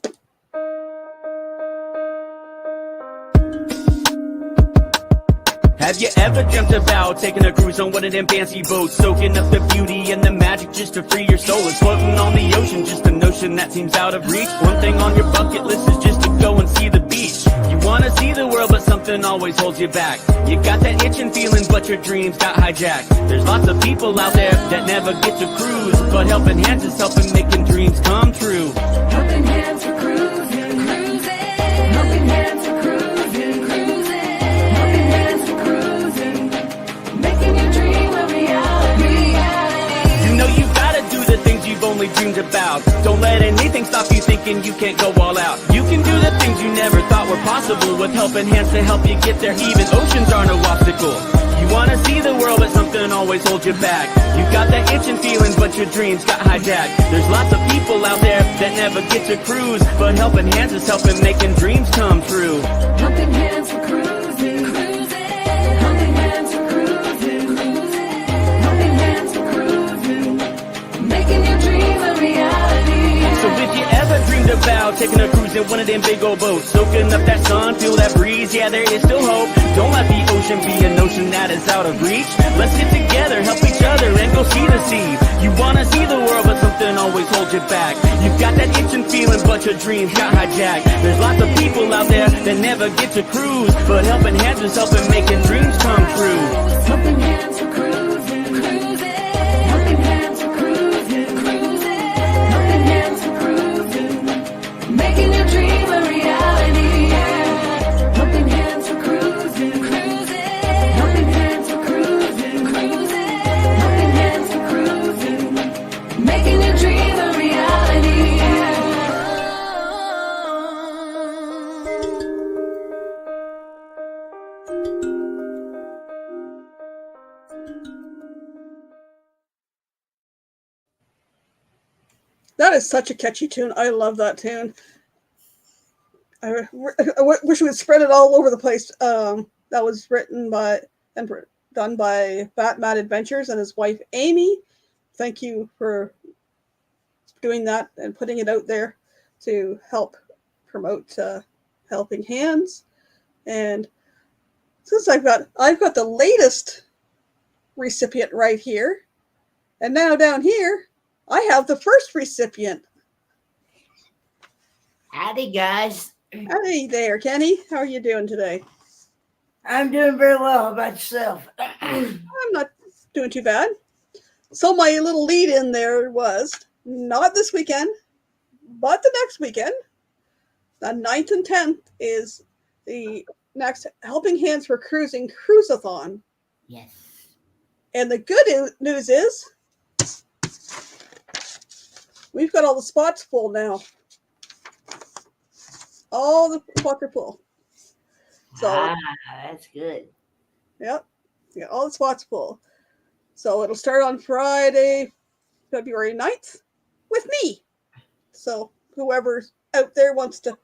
Have you ever dreamt about taking a cruise on one of them fancy boats, soaking up the beauty and the magic just to free your soul? It's floating on the ocean, just a notion that seems out of reach. One thing on your bucket list is just to go and see the beach. You wanna see the world, but something always holds you back. You got that itching feeling, but your dreams got hijacked. There's lots of people out there that never get to cruise, but Helping Hands is helping making dreams come true. Helping Hands for cruising, cruising. Helping Hands for cruising, cruising. Helping Hands for cruising, making your dream a reality. You know you gotta do the things you've only dreamed about. Don't let anything stop you thinking you can't go all out. You can do the things you never thought were possible with Helping Hands to help you get there. Even oceans are no obstacle. You wanna see the world, but something always holds you back. You got that itching feeling, but your dreams got hijacked. There's lots of people out there that never get to cruise, but Helping Hands is helping making dreams come true. Helping Hands for cruising, cruising. Helping Hands for cruising, cruising. Helping Hands for cruising, making your dream a reality. So if you ever dreamed about taking a cruise in one of them big old boats, soaking up that sun, feel that breeze, yeah, there is still hope. Don't let the ocean be a notion that is out of reach. Let's get together, help each other, and go see the sea. You wanna see the world, but something always holds you back. You've got that itching feeling, but your dreams got hijacked. There's lots of people out there that never get to cruise, but Helping Hands is helping making dreams come true. Helping Hands for cruising, cruising. Helping Hands for cruising, cruising. Helping Hands for cruising, making your dream a reality. Helping Hands for cruising, cruising. Helping Hands for cruising, cruising. Helping Hands for cruising, making your dream a reality. That is such a catchy tune. I love that tune. I wish we would spread it all over the place. That was written by and done by Batman Adventures and his wife Amy. Thank you for doing that and putting it out there to help promote Helping Hands. And since I've got the latest recipient right here, and now down here I have the first recipient. Howdy, guys. Hey there, Kenny. How are you doing today? I'm doing very well. How about yourself? I'm not doing too bad. So my little lead in there was not this weekend, but the next weekend. The 9th and 10th is the next Helping Hands for Cruising Cruise-a-thon. Yes. And the good news is we've got all the spots full now. All the spots are full. So, that's good. yep. Yeah, all the spots full. So it'll start on Friday, February 9th with me. So whoever out there wants to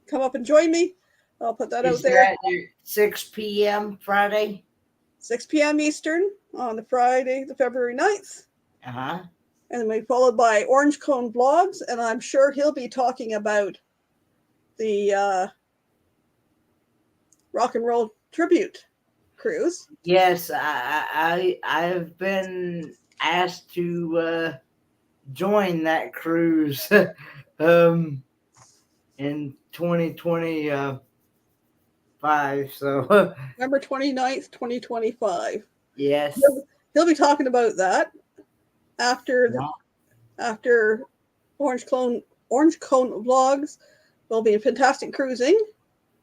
come up and join me, I'll put that out Is there. that at 6 p.m. Friday? 6 p.m. Eastern on the Friday, the February 9th. Uh-huh. And then we followed by Orange Cone Vlogs, and I'm sure he'll be talking about the rock and roll tribute cruise. Yes, I've been asked to join that cruise in 2025. So November 29th, 2025. yes. He'll be talking about that after Orange Cone Vlogs. Will be a fantastic cruising.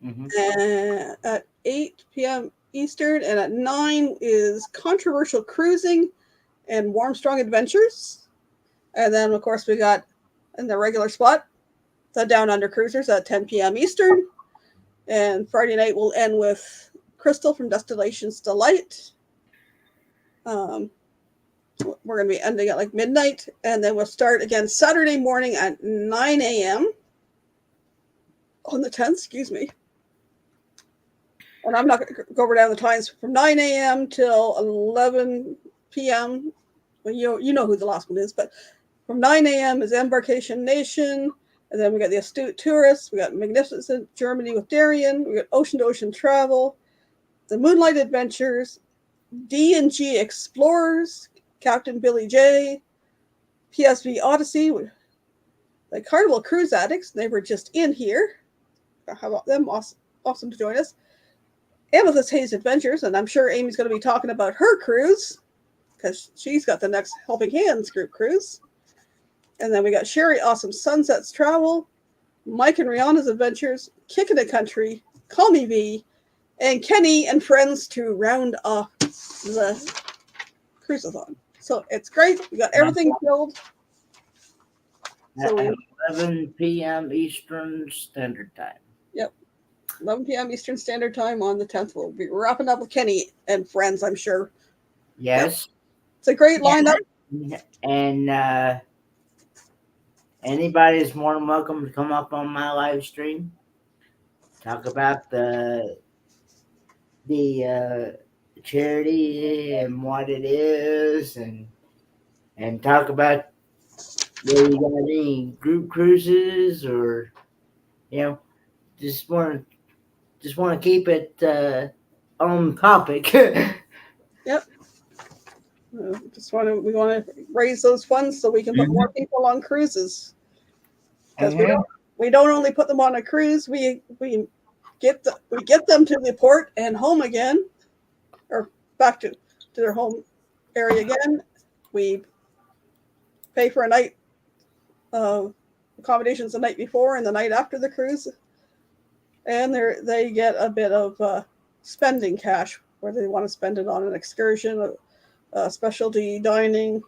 Mhm. At 8 p.m. Eastern, and at 9 is controversial cruising and Warmstrong Adventures. And then, of course, we got in the regular spot the Down Under Cruisers at 10 p.m. Eastern. And Friday night we'll end with Crystal from Destinations Delight. We're going to be ending at like midnight, and then we'll start again Saturday morning at 9 a.m. on the 10th, excuse me. And I'm not going to go over down the times from 9 a.m. till 11 p.m. Well, you know who the last one is, but from 9 a.m. is Embarkation Nation, and then we got the Astute Tourists, we got Magnificent Germany with Darian, we got Ocean to Ocean Travel, the Moonlight Adventures, D&G Explorers, Captain Billy J, PSV Odyssey, the Carnival Cruise Addicts, they were just in here. How about them? Awesome to join us. Amethyst Hayes Adventures, and I'm sure Amy's going to be talking about her cruise because she's got the next Helping Hands group cruise. And then we got Sherry Awesome Sunsets Travel, Mike and Rihanna's Adventures, Kickin' the Country, Call Me V, and Kenny and friends to round off the cruiseathon. So it's great. We got everything filled. So At 11 p.m. Eastern Standard Time. 11 p.m. Eastern Standard Time on the 10th. We'll be wrapping up with Kenny and friends, I'm sure. Yes. It's a great lineup. And anybody's more than welcome to come up on my live stream. Talk about the charity and what it is, and talk about whether you got any group cruises, or just want to keep it on topic. We want to raise those funds so we can put more people on cruises. Because we don't only put them on a cruise, we get them to the port and home again, or back to their home area again. We pay for a night accommodations the night before and the night after the cruise, and they get a bit of spending cash where they want to spend it on an excursion, specialty dining,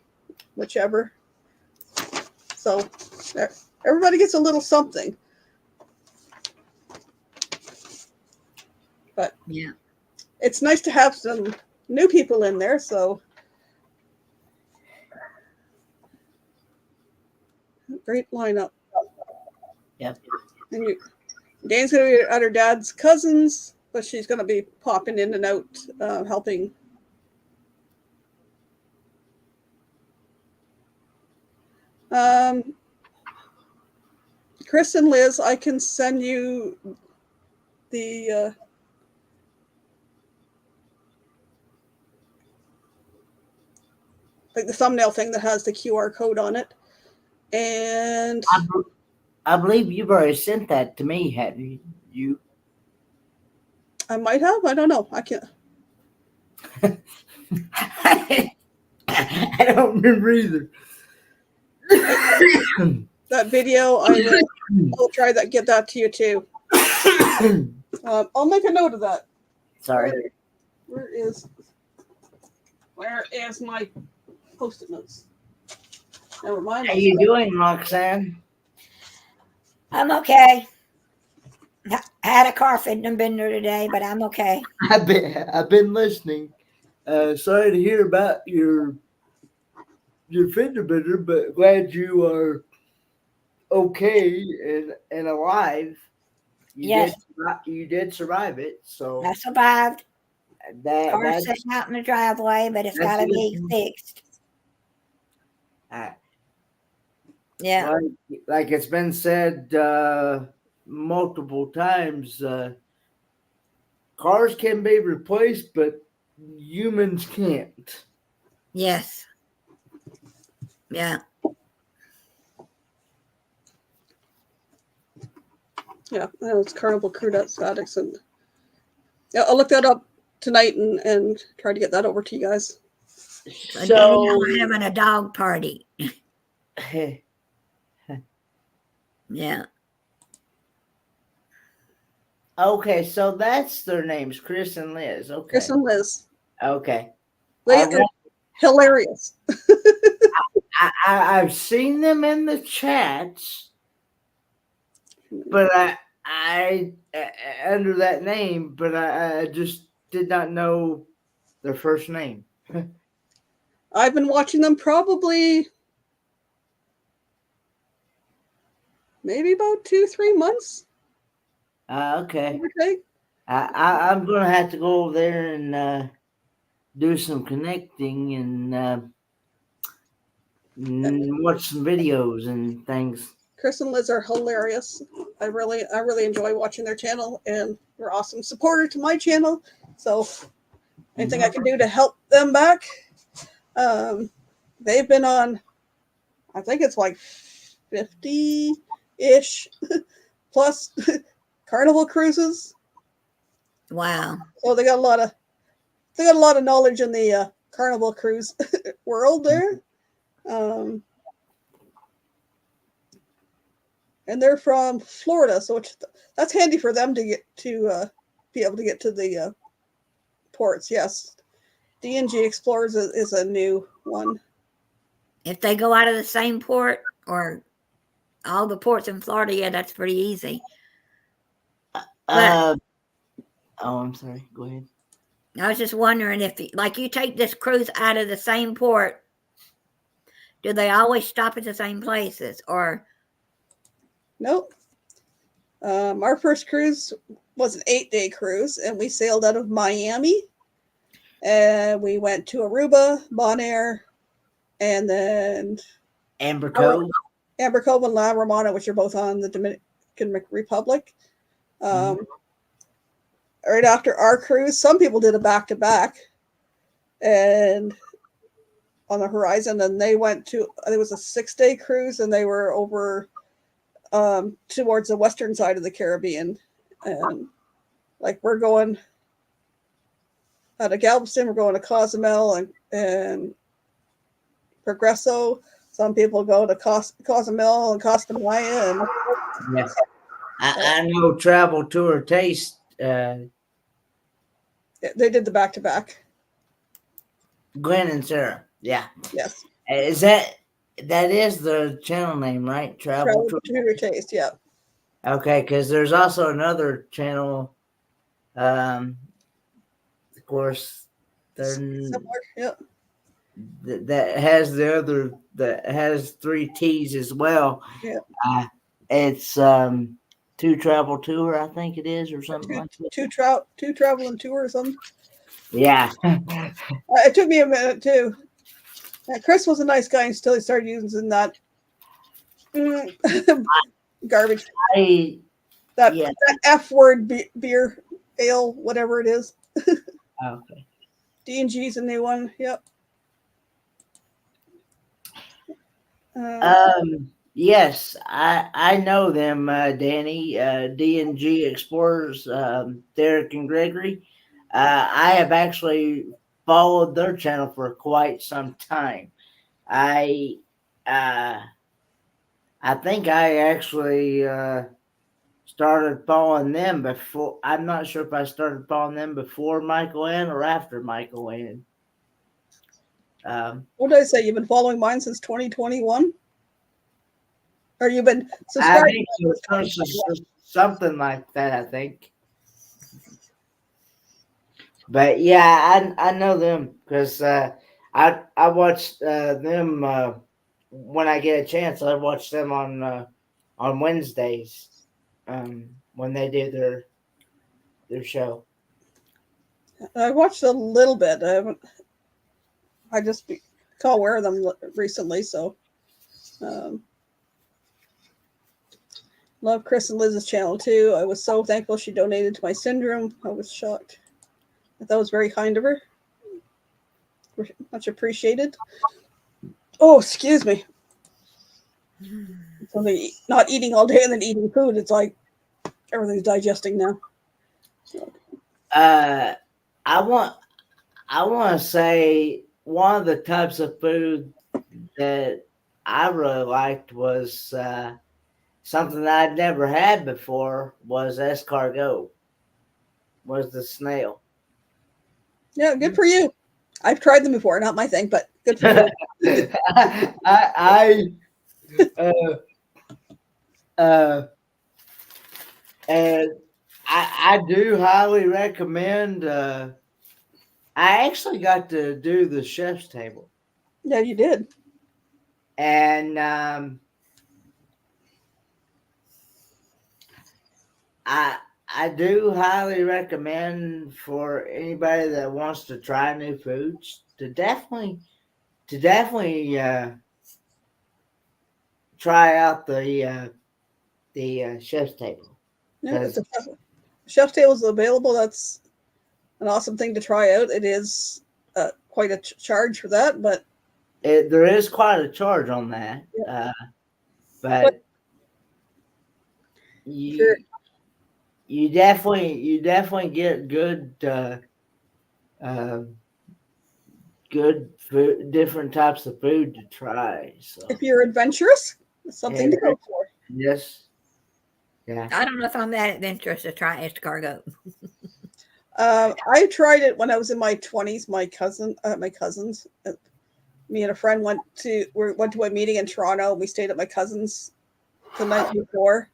whichever. So everybody gets a little something. But Yeah. it's nice to have some new people in there. So great lineup. Yep. And Dane's going to be at her dad's cousins, but she's going to be popping in and out, helping. Chris and Liz, I can send you the like the thumbnail thing that has the QR code on it. And I believe you've already sent that to me, have you? I might have. I don't know. I can't. I don't remember either. That video, I'll try that. Get that to you too. I'll make a note of that. Sorry. Where is my Post-it notes? Never mind. How you doing, Roxanne? I'm okay. I had a car fitting bender today, but I'm okay. I've been listening. Sorry to hear about your fender bender, but glad you are okay and alive. Yes. You did survive it. So I survived. Car's that's sitting out in the driveway, but it's that's got to a good be thing. fixed. Uh, Yeah. like it's been said multiple times, cars can be replaced, but humans can't. Yes. Yeah. Yeah, I know it's Carnival Cruise.statics, and yeah, I'll look that up tonight and try to get that over to you guys. So Danny So and I are having a dog party. Yeah. okay, so that's their names, Chris and Liz. Okay, Chris and Liz, okay. they I are hilarious. I've seen them in the chats, but I under that name, but I just did not know their first name. I've been watching them probably maybe about 2-3 months. Okay, Give or take. I'm gonna have to go over there and do some connecting and watch some videos and things. Chris and Liz are hilarious. I really enjoy watching their channel, and they're awesome supporter to my channel. So anything I can do to help them back. They've been on, I think it's like 50-ish plus Carnival cruises. Wow. So they got a lot of knowledge in the Carnival cruise world there. And they're from Florida, so that's handy for them to get to be able to get to the ports. Yes, D&G Explorers is a new one. If they go out of the same port or all the ports in Florida, yeah, that's pretty easy. Oh, I'm sorry. Go ahead. I was just wondering if, like, you take this cruise out of the same port, do they always stop at the same places? Or Nope. Our first cruise was an 8-day cruise, and we sailed out of Miami, and we went to Aruba, Bonaire, and then Amber Cove. Amber Cove and La Romana, which are both on the Dominican Republic. Right after our cruise, some people did a back-to-back, and on the horizon, and they went to, it was a 6-day cruise, and they were over towards the western side of the Caribbean. And like we're going out of Galveston, we're going to Cozumel and Progreso. Some people go to Cozumel and Costa Maya. And Yes, I know Travel Tour Taste. they did the back-to-back. Gwen and Sarah. Yeah. Yes. Is that is the channel name, right? Travel Tour. Taste, yeah. Okay, because there's also another channel. Of course, Similar, yeah. that has that has 3 T's as well. Yeah. It's Two Travel Tour, I think it is, or something like that. Two traveling tour or something. Yeah. It took me a minute too. Chris was a nice guy until he started using that garbage. That F word beer, ale, whatever it is. Okay. D&G's a new one. Yep. Yes, I know them, Danny. D&G Explorers, Derek and Gregory. I have actually followed their channel for quite some time. I think I actually started following them before. I'm not sure if I started following them before Michael Ann or after Michael Ann. What did I say? You've been following mine since 2021? Or you've been subscribing? I think so, something like that, I think. But yeah, I know them because I watch them when I get a chance. I watch them on on Wednesdays when they do their show. I watched a little bit. I just become aware of them recently, so love Chris and Liz's channel too. I was so thankful she donated to my syndrome. I was shocked. I thought it was very kind of her. Much appreciated. Oh, excuse me. Something not eating all day and then eating food. It's like everything's digesting now. I want to say one of the types of food that I really liked was something that I'd never had before was escargot, was the snail. Yeah, good for you. I've tried them before. Not my thing, but good for you. And I do highly recommend. I actually got to do the chef's table, Yeah, you did. and I do highly recommend for anybody that wants to try new foods to definitely try out the chef's table. Yeah, it's chef's table is available. That's an awesome thing to try out. It is quite a charge for that, but There is quite a charge on that, but Sure. you definitely get good good food, different types of food to try. So if you're adventurous, it's something to go for. yes, yeah. I don't know if I'm that adventurous to try escargot. I tried it when I was in my 20s. My cousins, me and a friend went to a meeting in Toronto. We stayed at my cousin's the night before,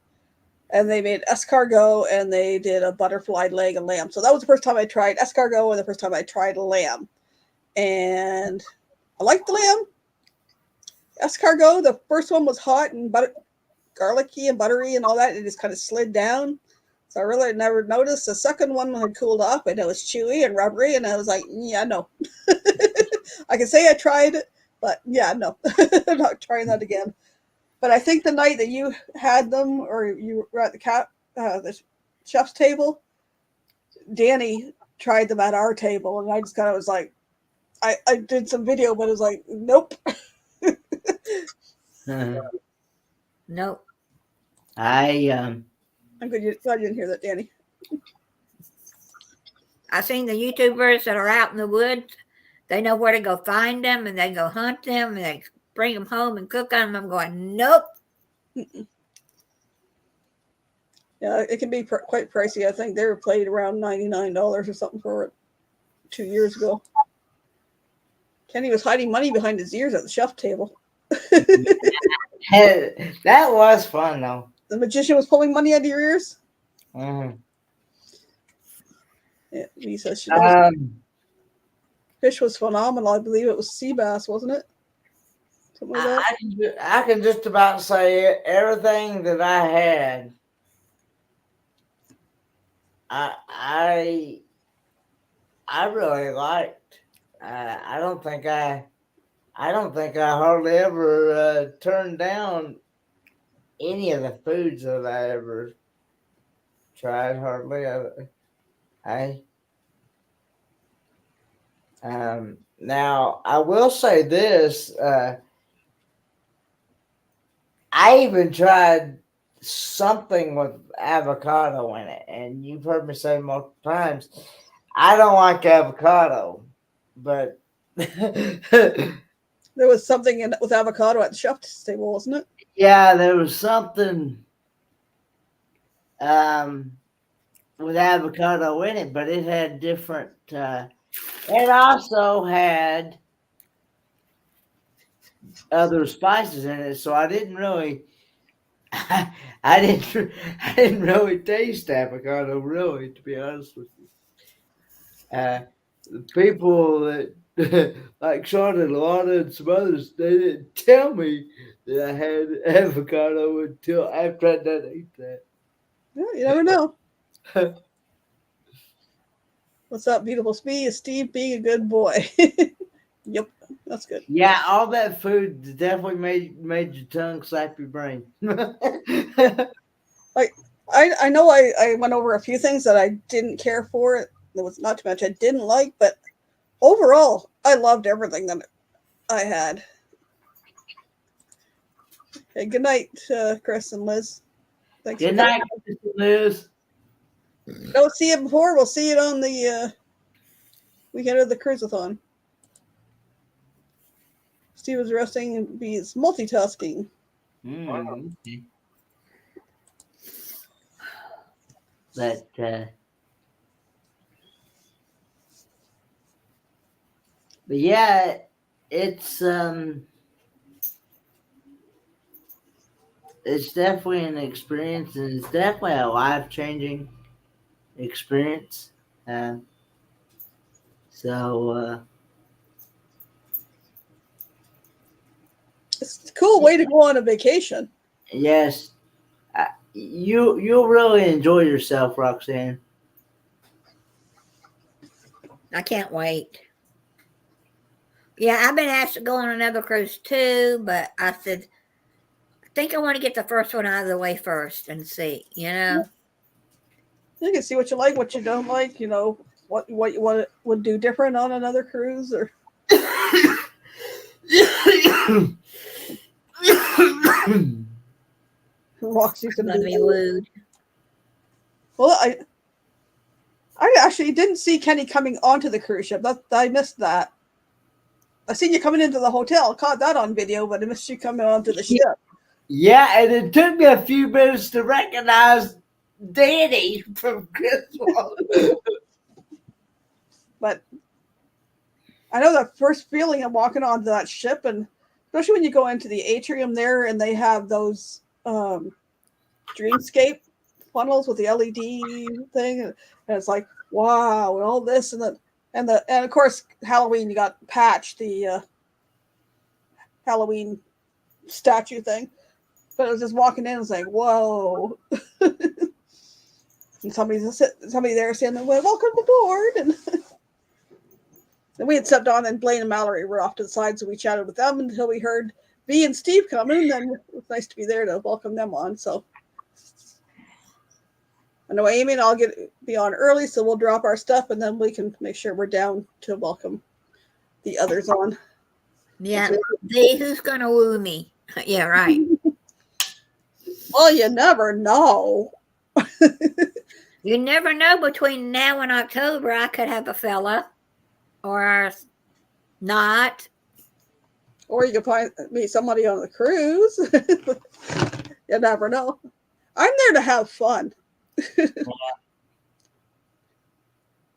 and they made escargot and they did a butterfly leg of lamb. So that was the first time I tried escargot and the first time I tried lamb, and I liked the lamb. Escargot, the first one was hot and garlicky and buttery and all that. It just kind of slid down. So I really never noticed. The second one had cooled off and it was chewy and rubbery. And I was like, yeah, no. I can say I tried it, but yeah, no. I'm not trying that again. But I think the night that you had them or you were at the chef's table, Danny tried them at our table. And I just kind of was like, I did some video, but it was like, nope. Nope. I'm glad you didn't hear that, Danny. I've seen the YouTubers that are out in the woods. They know where to go find them, and they go hunt them, and they bring them home and cook on them. I'm going, nope. Yeah, it can be quite pricey. I think they were played around $99 or something for it 2 years ago. Kenny was hiding money behind his ears at the chef table. That was fun though. The magician was pulling money out of your ears. Mm-hmm. Yeah, he says she knows. Fish was phenomenal. I believe it was sea bass, wasn't it? Something like that. I can just about say everything that I had. I really liked. I don't think I hardly ever turned down any of the foods that I ever tried. Hardly. Now I will say this. I even tried something with avocado in it, and you've heard me say multiple times, I don't like avocado, but There was something with avocado at the chef's table, wasn't it? yeah, there was something with avocado in it, but it had different. It also had other spices in it, so I didn't really. I didn't really taste avocado, really, to be honest with you. The people that like Sean and Alana and some others, they didn't tell me that I had avocado until after I done ate that. Yeah, you never know. What's up, beautiful Steve being a good boy. Yep, that's good. Yeah, all that food definitely made your tongue slap your brain. I know I went over a few things that I didn't care for. There was not too much I didn't like, but overall, I loved everything that I had. Hey, good night, Chris and Liz. Thanks Good for night, Mr. Liz. Don't see it before. We'll see it on the weekend of the cruisathon. Steve was resting and he's multitasking. But yeah, it's definitely an experience, and it's definitely a life-changing experience. So It's a cool way to go on a vacation. yes, you'll really enjoy yourself, Roxanne. I can't wait. Yeah, I've been asked to go on another cruise too, but I said, I think I want to get the first one out of the way first and see, you know? You can see what you like, what you don't like, you know, what you would do different on another cruise or Roxy's I'm gonna gonna be be wooed. Well, I actually didn't see Kenny coming onto the cruise ship. I missed that. I seen you coming into the hotel, caught that on video, but I missed you coming onto the ship. Yeah, and it took me a few minutes to recognize Danny from Griswold. But I know the first feeling of walking onto that ship, and especially when you go into the atrium there and they have those dreamscape funnels with the LED thing, and it's like, wow, and all this and of course Halloween, you got Patch, the Halloween statue thing. But it was just walking in and was like, whoa. And somebody there saying, well, welcome aboard. And we had stepped on, and Blaine and Mallory were off to the side, so we chatted with them until we heard V and Steve coming, and then it was nice to be there to welcome them on. So I know Amy and I'll be on early, so we'll drop our stuff, and then we can make sure we're down to welcome the others on. Yeah, see who's gonna woo me. Yeah, right. Well, you never know. You never know, between now and October, I could have a fella or not. Or you could meet somebody on the cruise. You never know. I'm there to have fun.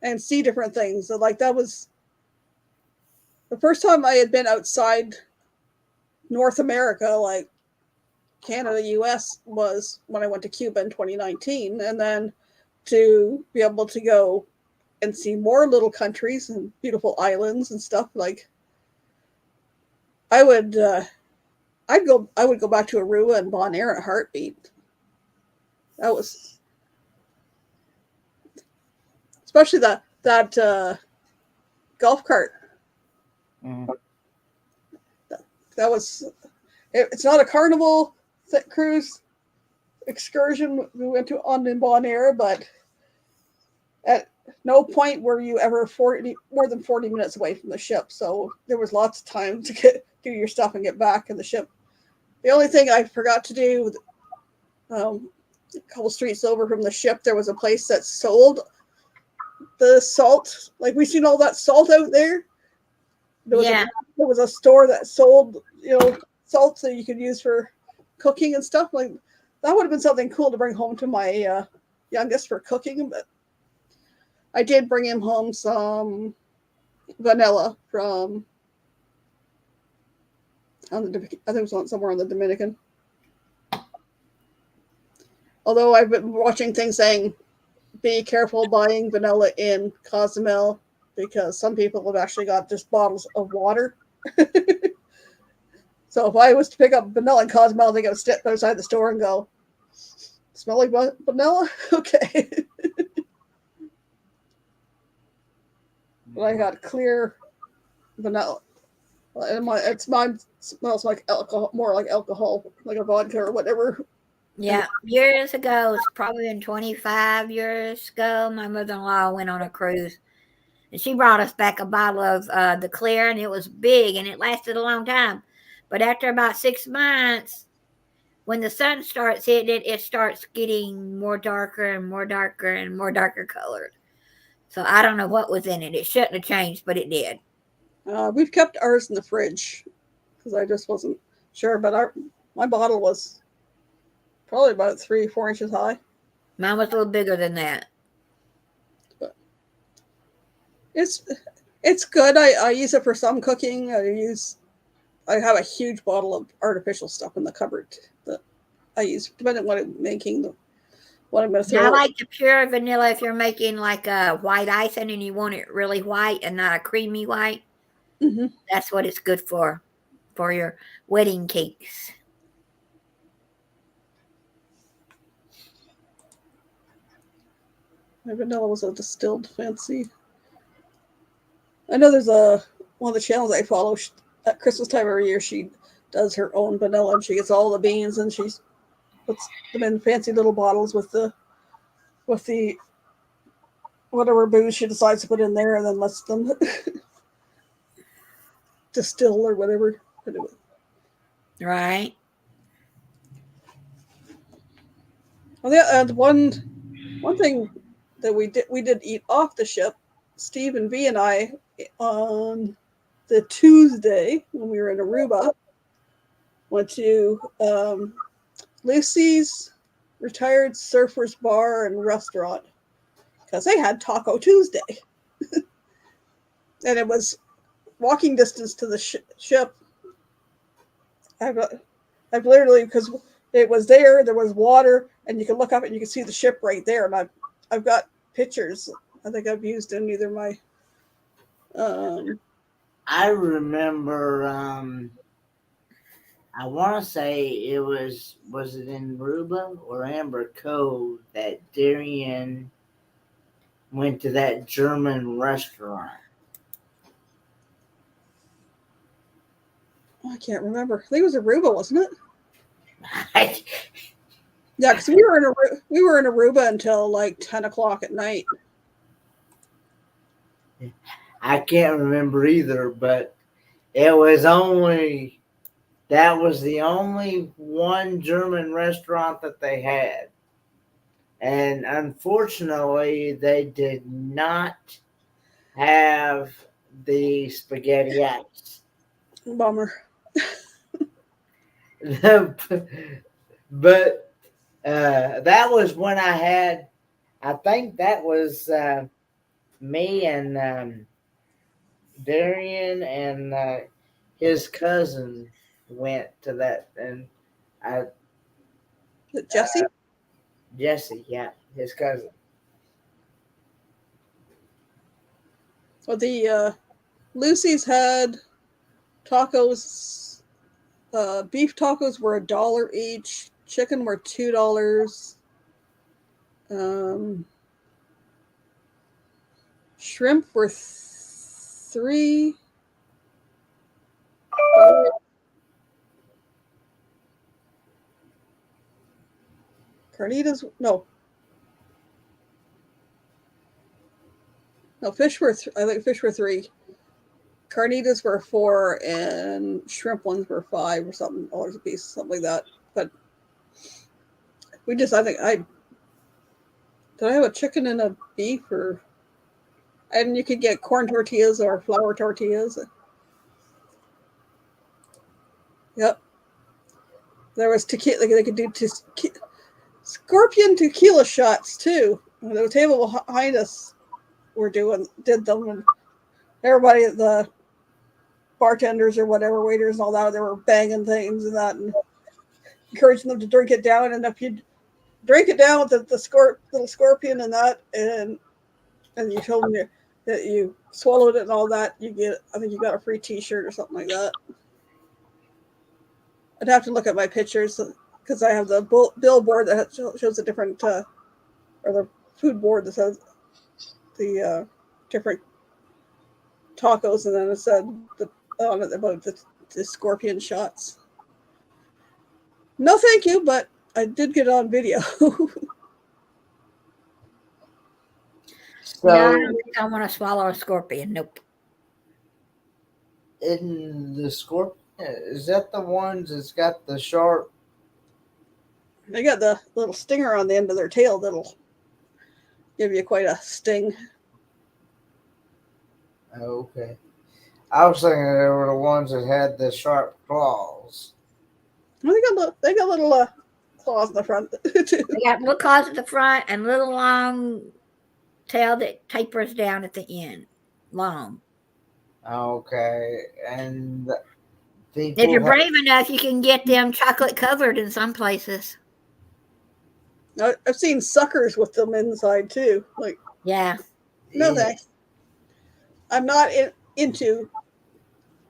And see different things. So, like, that was the first time I had been outside North America, like Canada, US, was when I went to Cuba in 2019. And then to be able to go and see more little countries and beautiful islands and stuff, like I would go back to Aruba and Bonaire in a heartbeat. That was especially that golf cart. Mm-hmm. That was it's not a carnival cruise excursion we went to on in Bonaire, but at no point were you ever more than 40 minutes away from the ship. So there was lots of time to do your stuff and get back in the ship. The only thing I forgot to do, a couple streets over from the ship, there was a place that sold the salt. Like, we seen all that salt out there. There was a store that sold, salt that you could use for cooking and stuff. Like, that would have been something cool to bring home to my youngest for cooking. But I did bring him home some vanilla from, I think it was somewhere on the Dominican. Although I've been watching things saying, be careful buying vanilla in Cozumel because some people have actually got just bottles of water. So if I was to pick up vanilla and Cosmel, they go step outside the store and go, smell like vanilla? Okay. But I got clear vanilla. And mine smells like alcohol, more like alcohol, like a vodka or whatever. Yeah, years ago, it's probably been 25 years ago, my mother-in-law went on a cruise. And she brought us back a bottle of the clear, and it was big, and it lasted a long time. But after about 6 months, when the sun starts hitting it, it starts getting more darker and more darker and more darker colored. So I don't know what was in it. It shouldn't have changed, but it did. We've kept ours in the fridge because I just wasn't sure. But my bottle was probably about 3-4 inches high. Mine was a little bigger than that. But it's good. I use it for some cooking. I have a huge bottle of artificial stuff in the cupboard that I use depending on what I'm making. What I'm going to throw. I like the pure vanilla if you're making like a white icing and you want it really white and not a creamy white. Mm-hmm. That's what it's good for your wedding cakes. My vanilla was a distilled fancy. I know there's one of the channels I follow at Christmas time every year. She does her own vanilla and she gets all the beans and she puts them in fancy little bottles with the whatever booze she decides to put in there and then lets them distill or whatever. Right. Well, yeah, and one thing that we did eat off the ship, Steve and V and I, on the Tuesday when we were in Aruba, went to Lucy's Retired Surfers Bar and Restaurant because they had Taco Tuesday. And it was walking distance to the ship. I've literally, because it was there was water, and you can look up and you can see the ship right there. And I've got pictures. I think I've used in either my. I remember. I want to say it was it in Aruba or Amber Cove that Darian went to that German restaurant. I can't remember. I think it was Aruba, wasn't it? I Yeah, because we were in Aruba until like 10 o'clock at night. can't remember either, but it was that was the only one German restaurant that they had. And unfortunately, they did not have the spaghetti ice. Bummer. But that was when I think that was me and Darian and his cousin went to that, and Jesse? Jesse, yeah, his cousin. Well, the Lucy's had tacos. Beef tacos were $1 each. Chicken were $2. Shrimp were $3. Carnitas, no, fish were. I think fish were $3. Carnitas were $4, and shrimp ones were $5 or something dollars a piece, something like that. But we just, I did I have a chicken and a beef, and you could get corn tortillas or flour tortillas. Yep. There was tequila. They could do scorpion tequila shots too. The table behind us did them, and everybody, the bartenders or whatever, waiters and all that, they were banging things and that, and encouraging them to drink it down. And if you drink it down with the little scorpion and that, and you told them that you swallowed it and all that, you get, I think you got a free T-shirt or something like that. I'd have to look at my pictures because I have the billboard that shows the different, or the food board that says the different tacos, and then it said on it about the scorpion shots. No, thank you, but I did get it on video. So, No, I don't think I want to swallow a scorpion. Nope. in the scorpion, is that the ones that's got the sharp? They got the little stinger on the end of their tail that'll give you quite a sting. Okay. I was thinking they were the ones that had the sharp claws. Well, they got little claws in the front too. They got little claws at the front and little long tail that tapers down at the end. Long. Okay. And If people you're brave enough, you can get them chocolate covered in some places. I've seen suckers with them inside too. Like, Yeah. no Yeah. thanks. I'm not into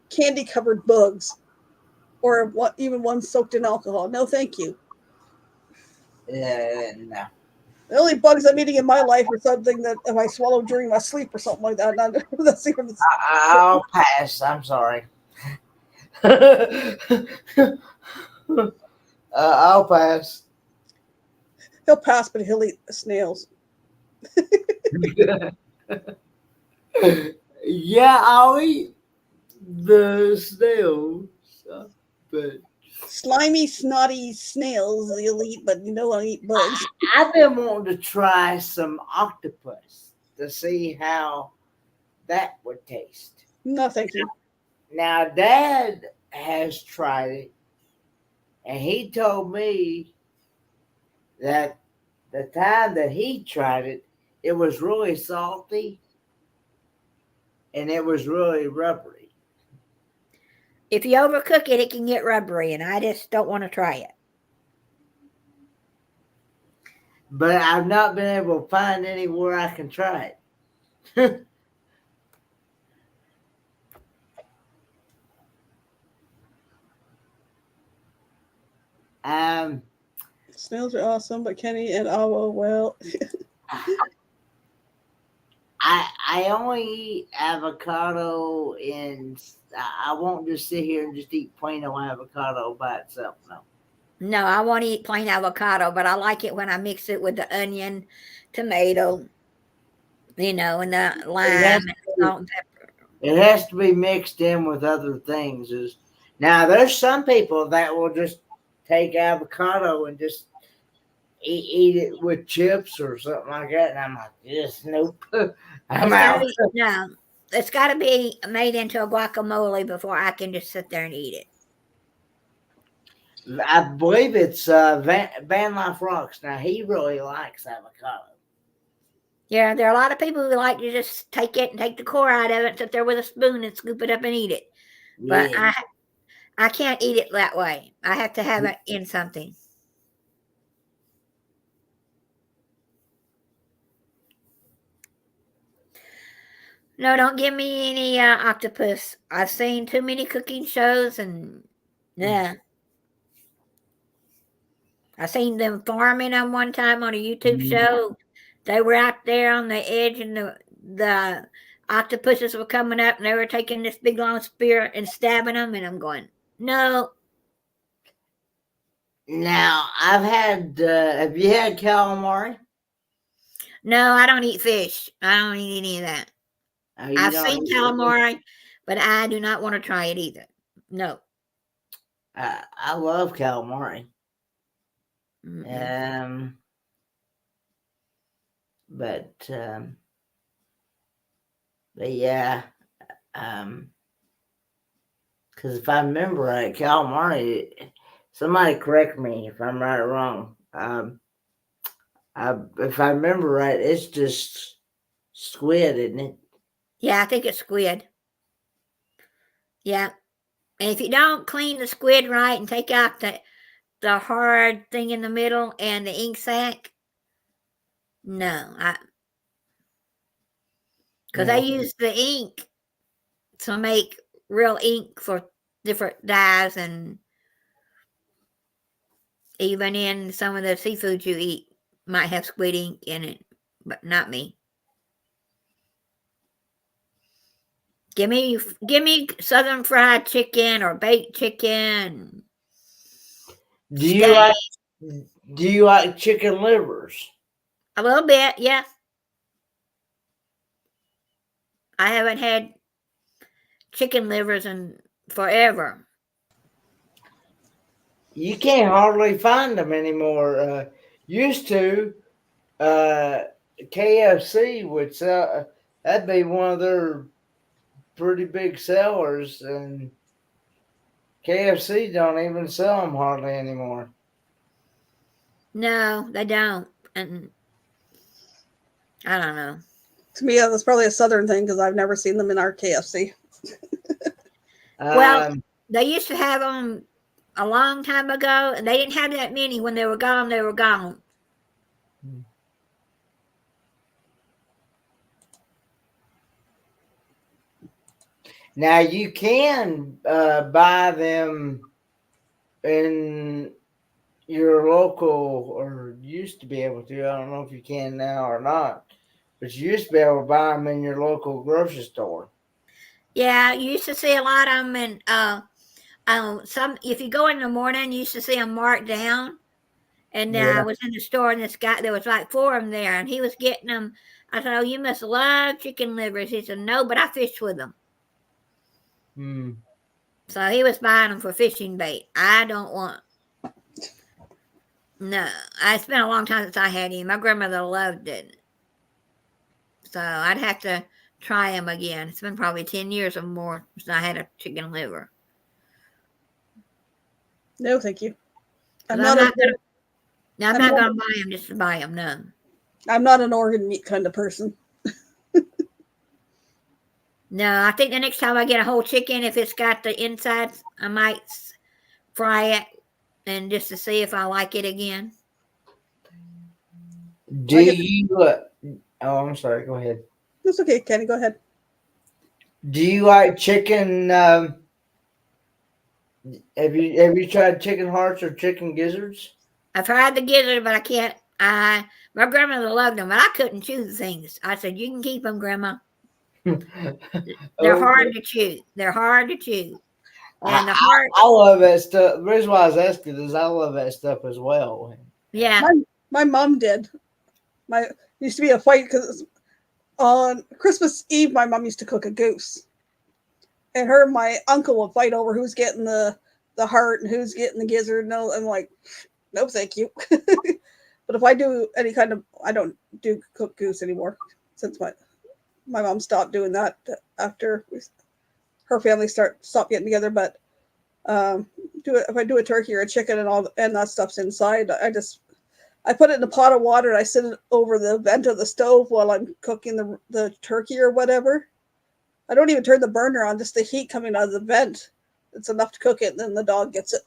candy covered bugs or even ones soaked in alcohol. No, thank you. No. The only bugs I'm eating in my life are something that if I swallow during my sleep or something like that. Not, that's even, I'll pass. I'm sorry. I'll pass. he'll pass, but he'll eat snails. Yeah, I'll eat the snails, but Slimy, snotty snails he'll eat, but you don't want to eat bugs. I've been wanting to try some octopus to see how that would taste. No, thank you. Now, Dad has tried it, and he told me that the time that he tried it, it was really salty and it was really rubbery. If you overcook it, it can get rubbery, and I just don't want to try it. But I've not been able to find anywhere I can try it. Snails are awesome, but Kenny and Awa, well, I only eat avocado, and I won't just sit here and just eat plain old avocado by itself. No. No, I won't eat plain avocado, but I like it when I mix it with the onion, tomato, and the lime and salt and pepper. It has to be mixed in with other things. Now, there's some people that will just take avocado and just eat it with chips or something like that. And I'm like, yes, nope. I'm out. No, it's got to be made into a guacamole before I can just sit there and eat it. I believe it's Van Life Rocks. Now, he really likes avocado. Yeah, there are a lot of people who like to just take it and take the core out of it, sit there with a spoon and scoop it up and eat it. But Yeah. I can't eat it that way. I have to have it in something. No, don't give me any octopus. I've seen too many cooking shows, and yeah. I seen them farming them one time on a YouTube show. They were out there on the edge, and the octopuses were coming up, and they were taking this big long spear and stabbing them. And I'm going, no. Now, I've had, have you had calamari? No, I don't eat fish. I don't eat any of that. You I've don't seen eat it? calamari, but I do not want to try it either. No. I love calamari. Mm-mm. But yeah, because if I remember right, calamari, somebody correct me if I'm right or wrong. If I remember right, it's just squid, isn't it? Yeah, I think it's squid. Yeah. And if you don't clean the squid right and take out the hard thing in the middle and the ink sac, no. because Yeah. they use the ink to make real ink for different dyes, and even in some of the seafood you eat might have squid ink in it, but not me. Give me southern fried chicken or baked chicken. Do you Steak. like Do you like chicken livers? A little bit, yeah. I haven't had chicken livers in forever. You can't hardly find them anymore. Used to, KFC would sell. That'd be one of their pretty big sellers, and KFC don't even sell them hardly anymore. No, they don't. And I don't know. To me, that's probably a southern thing because I've never seen them in our KFC. Well, Um, they used to have them a long time ago, and they didn't have that many. When they were gone, they were gone. now you can buy them in your local, or used to be able to. I don't know if you can now or not, but you used to be able to buy them in your local grocery store. Yeah, you used to see a lot of them, and some. If you go in the morning, you used to see them marked down. And I Yeah. was in the store, and this guy, there was like 4 of them there, and he was getting them. I said, "Oh, you must love chicken livers." He said, "No, but I fished with them." Hmm. So he was buying them for fishing bait. I don't want. No, it's been a long time since I had him. My grandmother loved it, so I'd have to try him again. It's been probably 10 years or more since I had a chicken liver. No, thank you. I'm I'm not. A, not gonna. No, I'm I'm not not- gonna buy them just to buy them. No. I'm not an organ meat kind of person. No, I think the next time I get a whole chicken, if it's got the insides, I might fry it and just to see if I like it again. Do I get- you? Oh, I'm sorry. Go ahead. That's okay, Kenny. Go ahead. Do you like chicken? Have you tried chicken hearts or chicken gizzards? I've tried the gizzard, but I can't. My grandmother loved them, but I couldn't chew the things. I said, "You can keep them, Grandma. They're hard to chew. They're hard to chew." And the heart, I love that stuff. The reason why I was asking is I love that stuff as well. yeah, My mom did. My used to be a fight because on Christmas Eve, my mom used to cook a goose, and her and my uncle would fight over who's getting the heart and who's getting the gizzard. No, I'm like, no, thank you. But if I do any kind of, I don't do cooked goose anymore since my mom stopped doing that after her family stopped getting together. But if I do a turkey or a chicken and that stuff's inside, I put it in a pot of water and I sit it over the vent of the stove while I'm cooking the turkey or whatever. I don't even turn the burner on, just the heat coming out of the vent. It's enough to cook it, and then the dog gets it.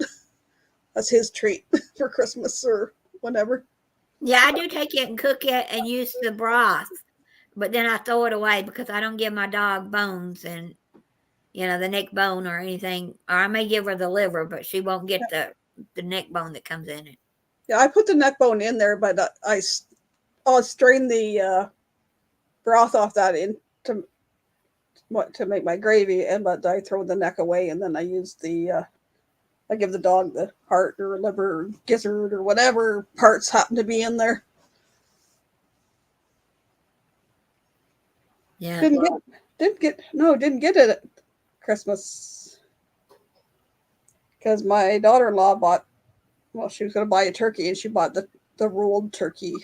That's his treat for Christmas or whenever. yeah, I do take it and cook it and use the broth, but then I throw it away because I don't give my dog bones and the neck bone or anything. Or I may give her the liver, but she won't get the neck bone that comes in it. Yeah, I put the neck bone in there, but I'll strain the broth off that to make my gravy, but I throw the neck away, and then I use I give the dog the heart or liver or gizzard or whatever parts happen to be in there. Yeah. Didn't get it at Christmas because my daughter-in-law she was going to buy a turkey and she bought the rolled turkey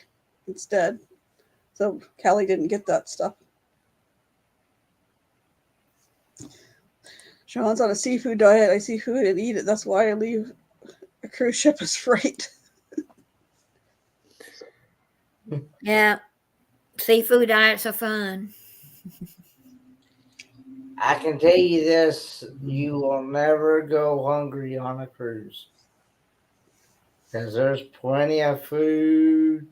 instead. So Callie didn't get that stuff. Sean's on a seafood diet. I see food and eat it. That's why I leave a cruise ship as freight. Yeah. Seafood diets are fun. I can tell you this: you will never go hungry on a cruise because there's plenty of food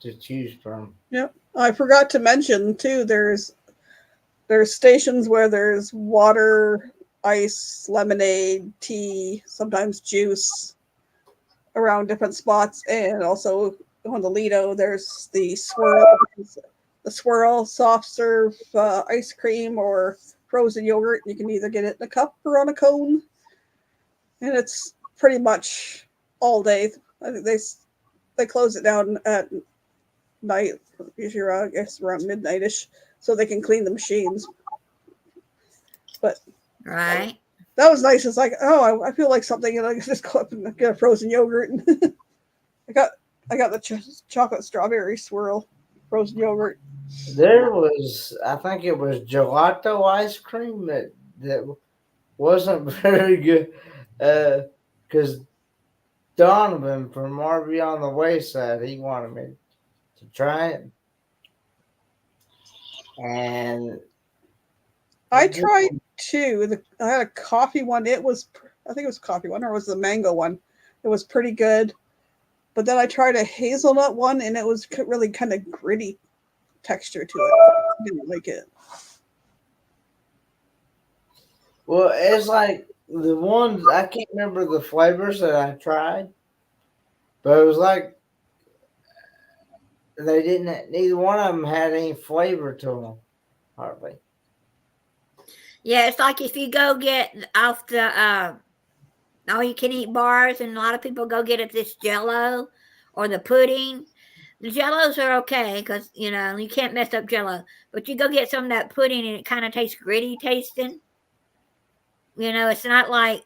to choose from. Yep. I forgot to mention too. There's stations where there's water, ice, lemonade, tea, sometimes juice around different spots, and also on the Lido there's the swirl soft serve ice cream or frozen yogurt. You can either get it in a cup or on a cone, and it's pretty much all day. I think they close it down at night, usually around, I guess around midnightish, so they can clean the machines. But Right. that was nice. It's like, oh, I feel like something, and I can just go up and get a frozen yogurt. And I got the chocolate strawberry swirl frozen yogurt. There was, I think it was gelato ice cream that wasn't very good. Because Donovan from RV on the Wayside, he wanted me to try it, and I tried two. I had a coffee one. I think it was a coffee one, or was the mango one. It was pretty good. But then I tried a hazelnut one, and it was really kind of gritty texture to it. I didn't like it. well, it's like the ones I can't remember the flavors that I tried, but it was like they didn't. Neither one of them had any flavor to them, hardly. Yeah, it's like if you go get off the all you can eat bars, and a lot of people go get it this Jello or the pudding. The Jellos are okay because you can't mess up Jello, but you go get some of that pudding and it kind of tastes gritty tasting. It's not like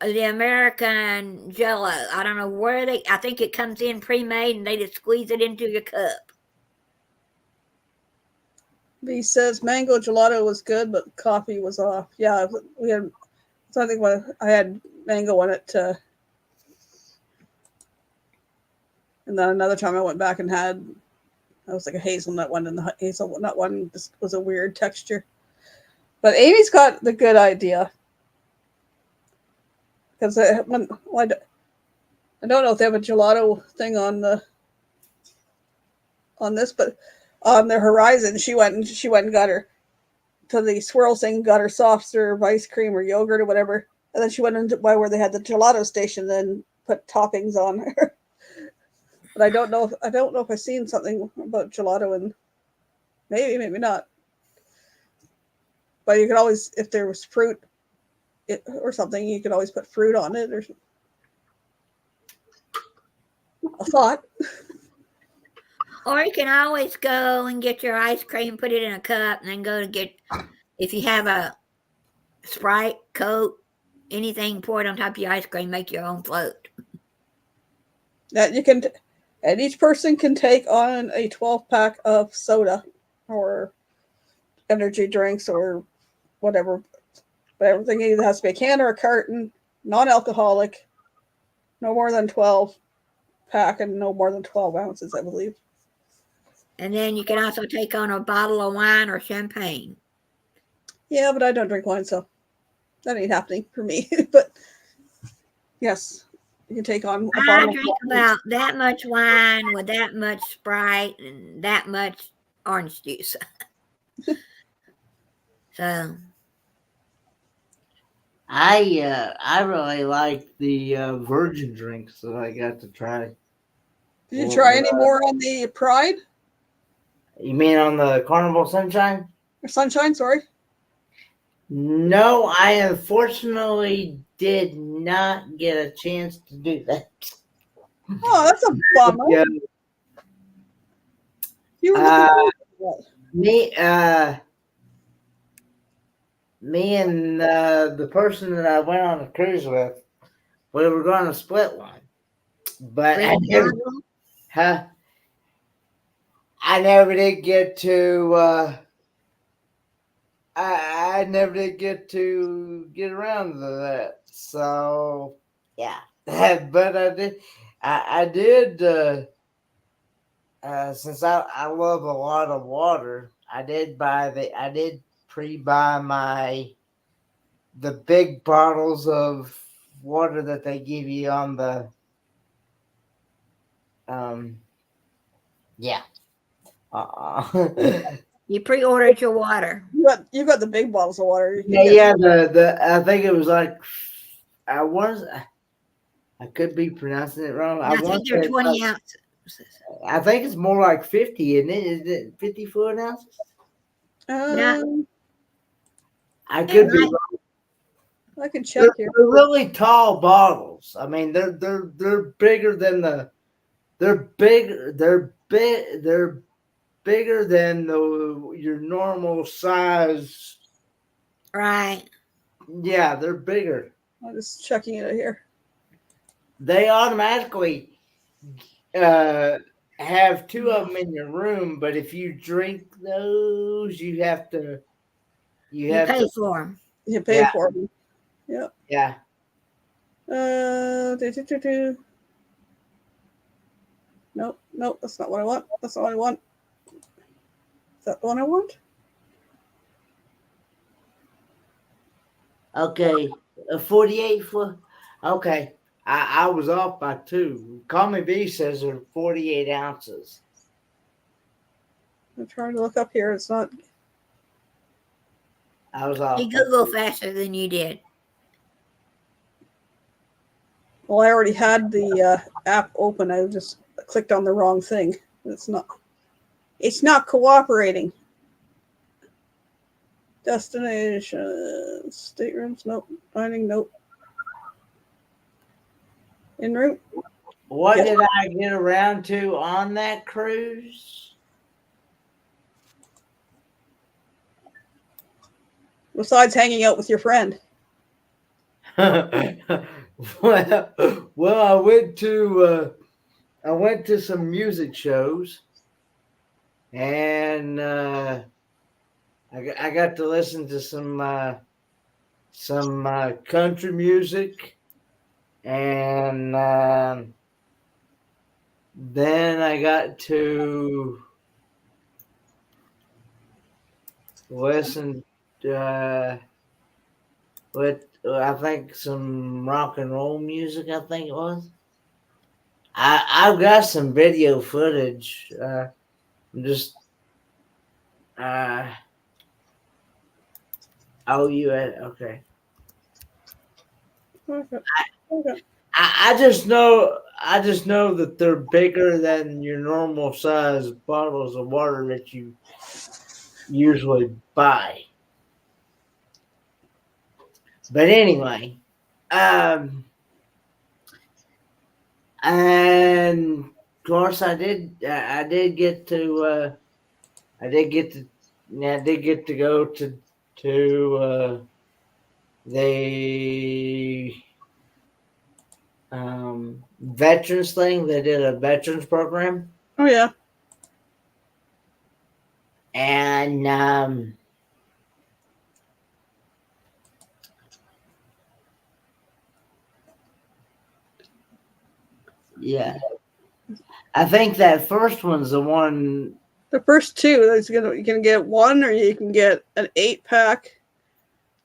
the American Jello. I don't know where I think it comes in pre-made and they just squeeze it into your cup. He says mango gelato was good, but coffee was off. Yeah, we had. So I think I had mango on it, and then another time I went back and had. I was like a hazelnut one, and the hazelnut one just was a weird texture. But Amy's got the good idea. Because I don't know if they have a gelato thing on this, but on the Horizon, she went and got her to the swirl thing, got her soft serve ice cream or yogurt or whatever, and then she went into by where they had the gelato station, then put toppings on her. But I don't know if I've seen something about gelato, and maybe not. But you could always, if there was fruit or something, you could always put fruit on it or a thought. Or you can always go and get your ice cream, put it in a cup, and then go to get, if you have a Sprite, Coke, anything, pour it on top of your ice cream, make your own float. That you can, and each person can take on a 12-pack of soda or energy drinks or whatever. But everything either has to be a can or a carton, non-alcoholic, no more than 12 pack, and no more than 12 ounces, I believe. And then you can also take on a bottle of wine or champagne. Yeah, but I don't drink wine, so that ain't happening for me. But yes, you can take on a I bottle. drink about that much wine with that much Sprite and that much orange juice. So I really like the virgin drinks that I got to try. Did you try any more on the Pride You mean on the Carnival Sunshine? or Sunshine? Sorry. No, I unfortunately did not get a chance to do that. Oh, that's a bummer. Yeah. You were looking forward to that. Me and the person that I went on a cruise with, we were going to split one, but I never did get to. I never did get to get around to that. So yeah, but I did. I did. Since I love a lot of water, I did pre-buy the big bottles of water that they give you on the You pre-ordered your water. You got the big bottles of water. You can Yeah, get- yeah. The I think it was like I could be pronouncing it wrong. I think they're 20 ounces. I think it's more like 50, isn't it? Is it 50 fluid ounces? I could be might- wrong. I can They're, check here. they're really tall bottles. I mean, they're bigger than they're bigger than your normal size. Right. Yeah, they're bigger. I'm just checking it out here. They automatically have two of them in your room, but if you drink those, you have to. You pay for them. You pay Yeah. for them. Yeah. Nope, that's not what I want. That's not what I want. Is that the one I want? Okay. A 48 foot. Okay. I was off by 2. Call Me B says they're 48 ounces. I'm trying to look up here. It's not. I was off. He Googled faster than you did. Well, I already had the app open. I just clicked on the wrong thing. It's not cooperating. Destination, staterooms, nope. Dining, nope. En route. What Yeah. did I get around to on that cruise? Besides hanging out with your friend. well, I went to some music shows, and I got to listen to some country music, and then I got to listen with I think some rock and roll music. I think it was. I've got some video footage. I'm just oh, you had okay. Okay. I just know that they're bigger than your normal size bottles of water that you usually buy. But anyway, and of course I did get to go to the veterans thing. They did a veterans program, Oh yeah. and yeah, I think that first one's the one. The first two, you can get one or you can get an 8-pack.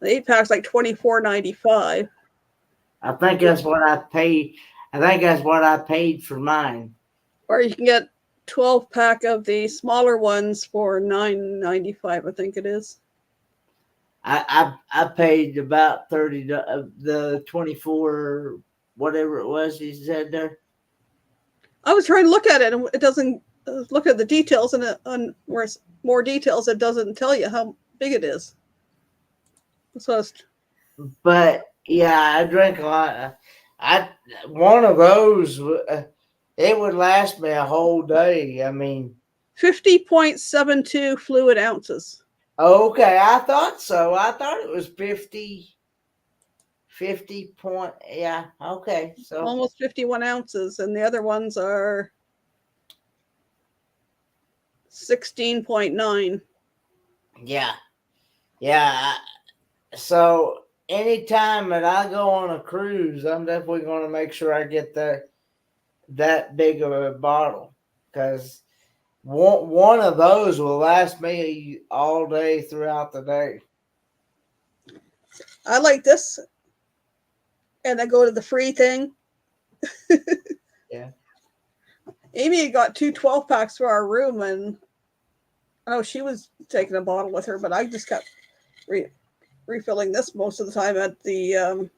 The 8-pack's like $24.95. I think that's what I paid. I think that's what I paid for mine. Or you can get 12-pack of the smaller ones for $9.95, I think it is. I paid about 30 the 24 whatever it was he said there. I was trying to look at it and it doesn't look at the details and where it's more details, it doesn't tell you how big it is. So But yeah, I drank a lot. One of those it would last me a whole day. I mean, 50.72 fluid ounces. okay, I thought so. I thought it was 50 point. Yeah, okay. So Almost 51 ounces, and the other ones are 16.9. yeah. So anytime that I go on a cruise, I'm definitely going to make sure I get that big of a bottle, because one of those will last me all day throughout the day. I like this. And I go to the free thing. Yeah. Amy got 2 12-packs for our room, and I know she was taking a bottle with her, but I just kept refilling this most of the time at the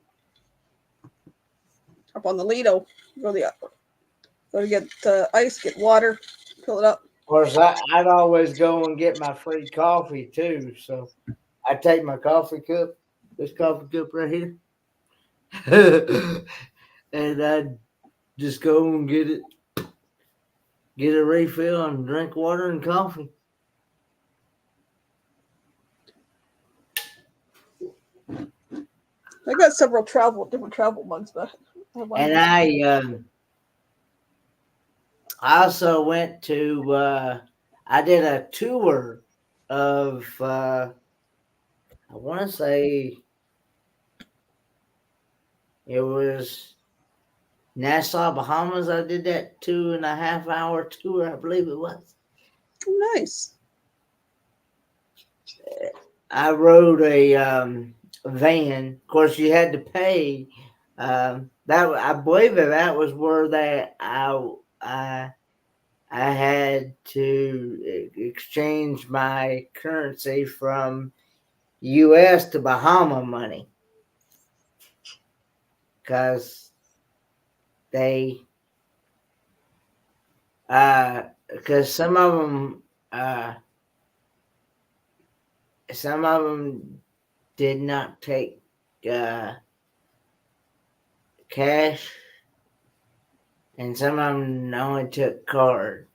up on the Lido. Go to get ice, get water, fill it up. Of course, I'd always go and get my free coffee too. So I take my coffee cup, this coffee cup right here, and I'd just go and get a refill and drink water and coffee. I got several different travel mugs, but And I also went to I did a tour of I want to say it was Nassau, Bahamas. I did that 2.5 hour tour, I believe it was. nice. I rode a van. Of course, you had to pay. That I believe that was where I had to exchange my currency from U.S. to Bahama money because because some of them did not take cash, and some of them only took card.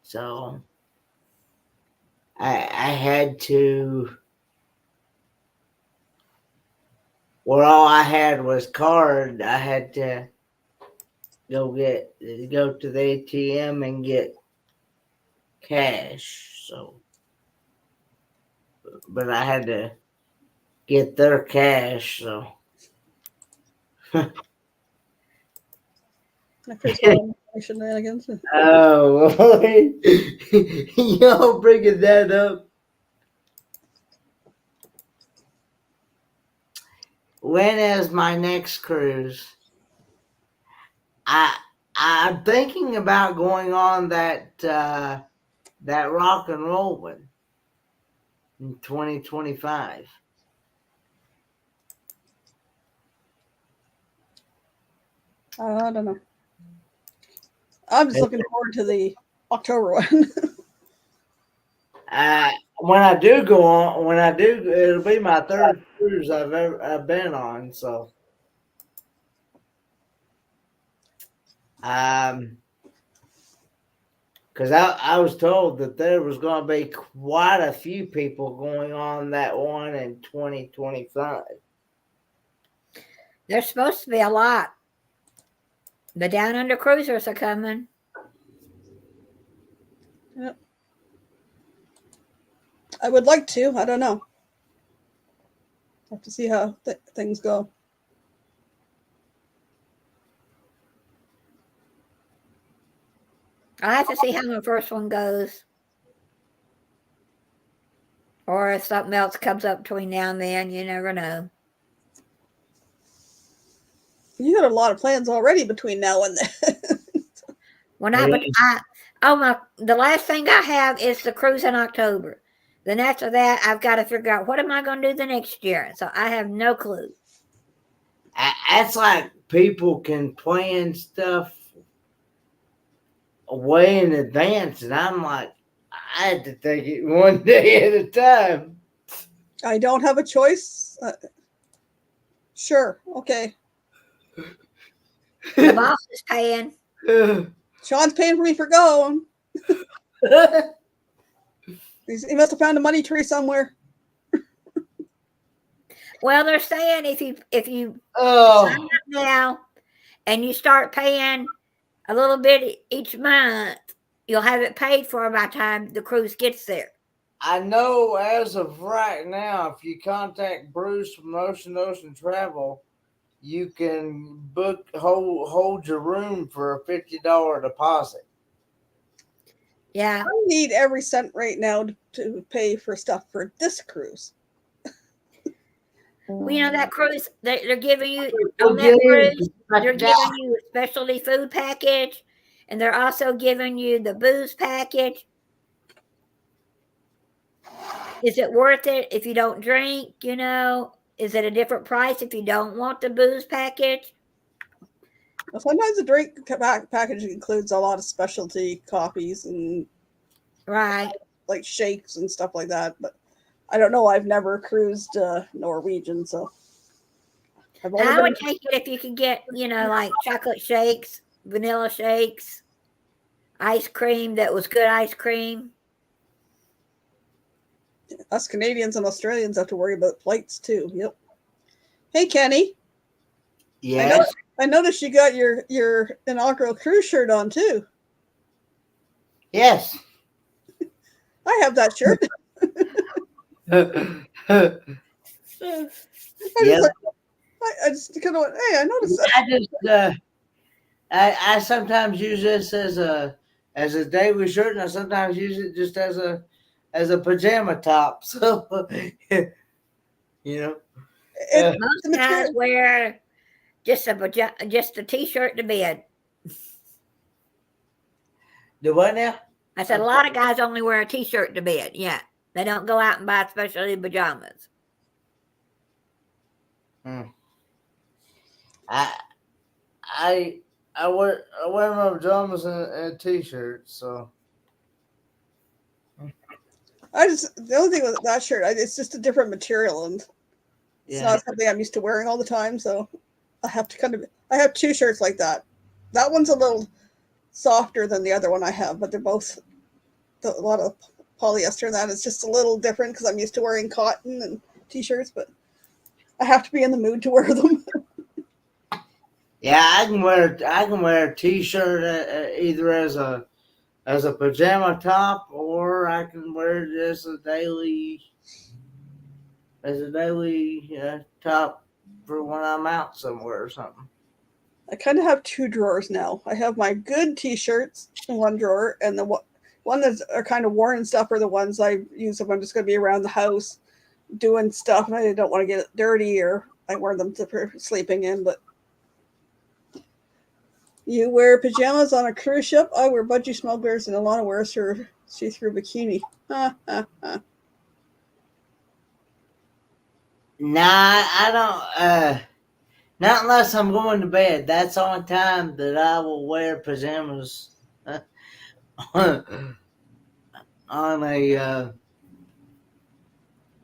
So I had to, where all I had was card. I had to go to the ATM and get cash. So, but I had to get their cash. So. I faced all my shenanigans. Oh, y'all bringing that up. When is my next cruise? I'm thinking about going on that rock and roll one in 2025. I don't know. I'm just looking forward to the October one. When I do go on, it'll be my third cruise I've been on. So, because I was told that there was going to be quite a few people going on that one in 2025. There's supposed to be a lot. The Down Under cruisers are coming. Yep. I would like to. I don't know. Have to see how things go. I'll have to see how the first one goes. Or if something else comes up between now and then, you never know. You had a lot of plans already between now and then. The last thing I have is the cruise in October. Then after that, I've got to figure out what am I going to do the next year. So I have no clue. That's like people can plan stuff way in advance, and I'm like, I had to take it one day at a time. I don't have a choice. Sure. Okay. The boss is paying. Sean's paying for me for going. He must have found a money tree somewhere. Well, they're saying if you Oh, sign up now and you start paying a little bit each month, you'll have it paid for by the time the cruise gets there. I know as of right now, if you contact Bruce from Ocean Travel, you can hold your room for a $50 deposit. Yeah. I need every cent right now to pay for stuff for this cruise. Well, you know, that cruise, they're giving you, on that cruise, they're giving you a specialty food package, and they're also giving you the booze package. Is it worth it if you don't drink? Is it a different price if you don't want the booze package? Well, sometimes the drink package includes a lot of specialty coffees and Right. like shakes and stuff like that. But I don't know. I've never cruised Norwegian, so I've only I would been, take it if you could get, like chocolate shakes, vanilla shakes, ice cream that was good ice cream. us Canadians and Australians have to worry about flights too. Yep. Hey, Kenny. Yes. I noticed you got your inaugural cruise shirt on too. Yes. I have that shirt. Yep. I just kind of went, hey, I noticed that. I just I sometimes use this as a daily shirt, and I sometimes use it just as a pajama top. So you know, It, Most the guys material, wear just a t-shirt to bed. the what now? I said a lot of guys only wear a t-shirt to bed. Yeah. They don't go out and buy specialty pajamas. I wear my pajamas and a t-shirt. So the only thing with that shirt, it's just a different material, and it's yeah, not something I'm used to wearing all the time. So I have two shirts like that. That one's a little softer than the other one I have, but they're both a lot of polyester. And that is just a little different because I'm used to wearing cotton and t-shirts, but I have to be in the mood to wear them. yeah. I can wear a t-shirt either as a pajama top, or I can wear it as a daily top for when I'm out somewhere or something. I kind of have two drawers now. I have my good t-shirts in one drawer, and the one that are kind of worn and stuff are the ones I use if I'm just going to be around the house doing stuff and I don't want to get it dirty, or I wear them for sleeping in. But you wear pajamas on a cruise ship? I wear budgie smugglers, and Alana wears her see-through bikini. Ha, ha, ha. Nah, I don't. Not unless I'm going to bed. That's the only time that I will wear pajamas on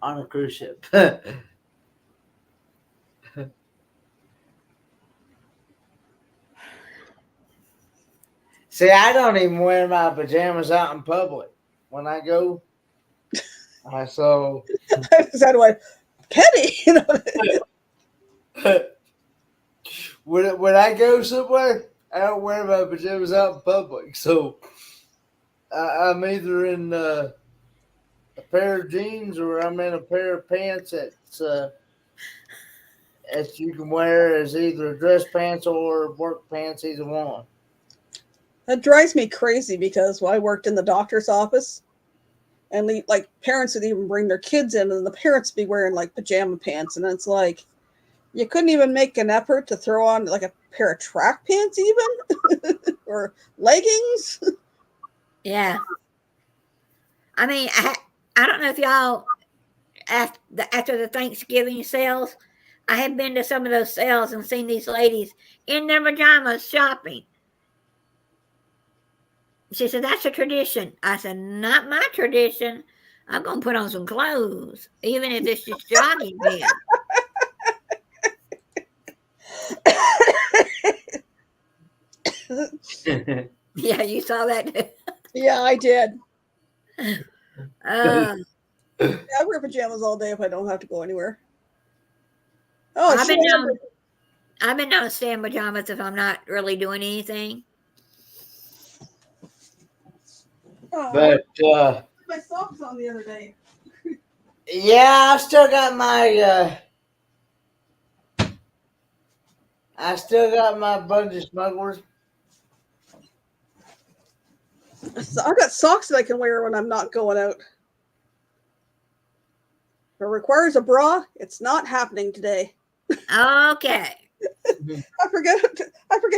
a cruise ship. See, I don't even wear my pajamas out in public when I go. So I said, "What, Kenny?" when I go somewhere, I don't wear my pajamas out in public. So I'm either in a pair of jeans or I'm in a pair of pants that you can wear as either dress pants or work pants, either one. That drives me crazy because when I worked in the doctor's office, and like parents would even bring their kids in, and the parents would be wearing like pajama pants, and it's like you couldn't even make an effort to throw on like a pair of track pants, even or leggings. Yeah. I mean, I don't know if y'all after the Thanksgiving sales, I have been to some of those sales and seen these ladies in their pajamas shopping. She said, "That's a tradition." I said, "Not my tradition. I'm going to put on some clothes, even if it's just jogging pants." Yeah, you saw that. Yeah, I did. Uh, Yeah, I wear pajamas all day if I don't have to go anywhere. Oh, I've been known to stay in pajamas if I'm not really doing anything. But my socks on the other day. yeah, I still got my budgie smugglers. So I've got socks that I can wear when I'm not going out. If it requires a bra, it's not happening today. Okay. I forget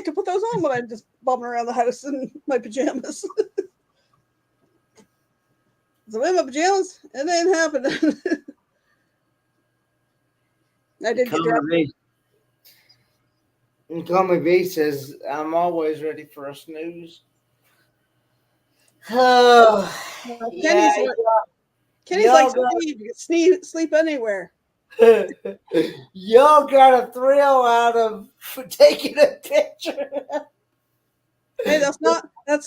to put those on when I'm just bumming around the house in my pajamas. So in my pajamas, it ain't happening. I did get dressed. Tommy V says, I'm always ready for a snooze. Oh, yeah. Kenny's y'all like got- Steve, you can sleep anywhere. Y'all got a thrill out of taking a picture. Hey, that's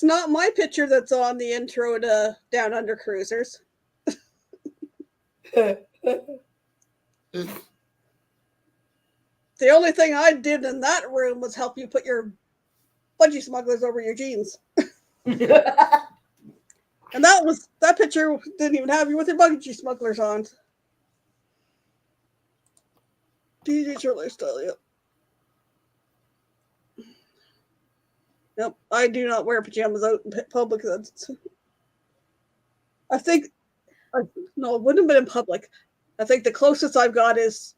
not my picture that's on the intro to Down Under Cruisers. The only thing I did in that room was help you put your budgie smugglers over your jeans. And that picture didn't even have you with your budgie smugglers on. DJ Shirley style, yep. Nope, I do not wear pajamas out in public. I think, no, it wouldn't have been in public. I think the closest I've got is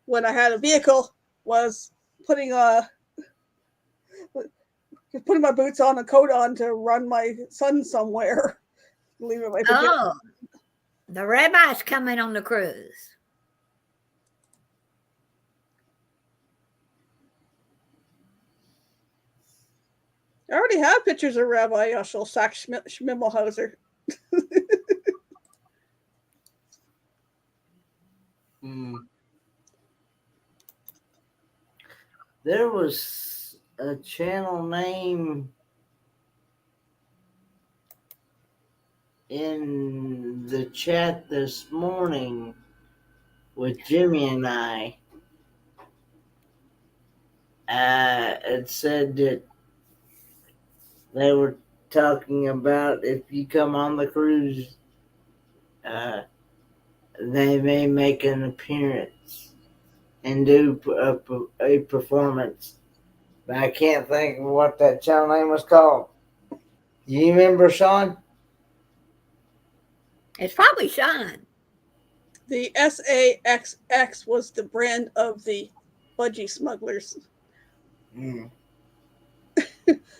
when I had a vehicle was putting my boots on, a coat on to run my son somewhere. Leaving my pajamas. Oh, the rabbi's coming on the cruise. I already have pictures of Rabbi Yoshel Sack Schmimmelhauser. There was a channel name in the chat this morning with Jimmy and I. It said that they were talking about if you come on the cruise, they may make an appearance and do a performance. But I can't think of what that channel name was called. You remember, Sean? It's probably Sean. The SAXX was the brand of the budgie smugglers,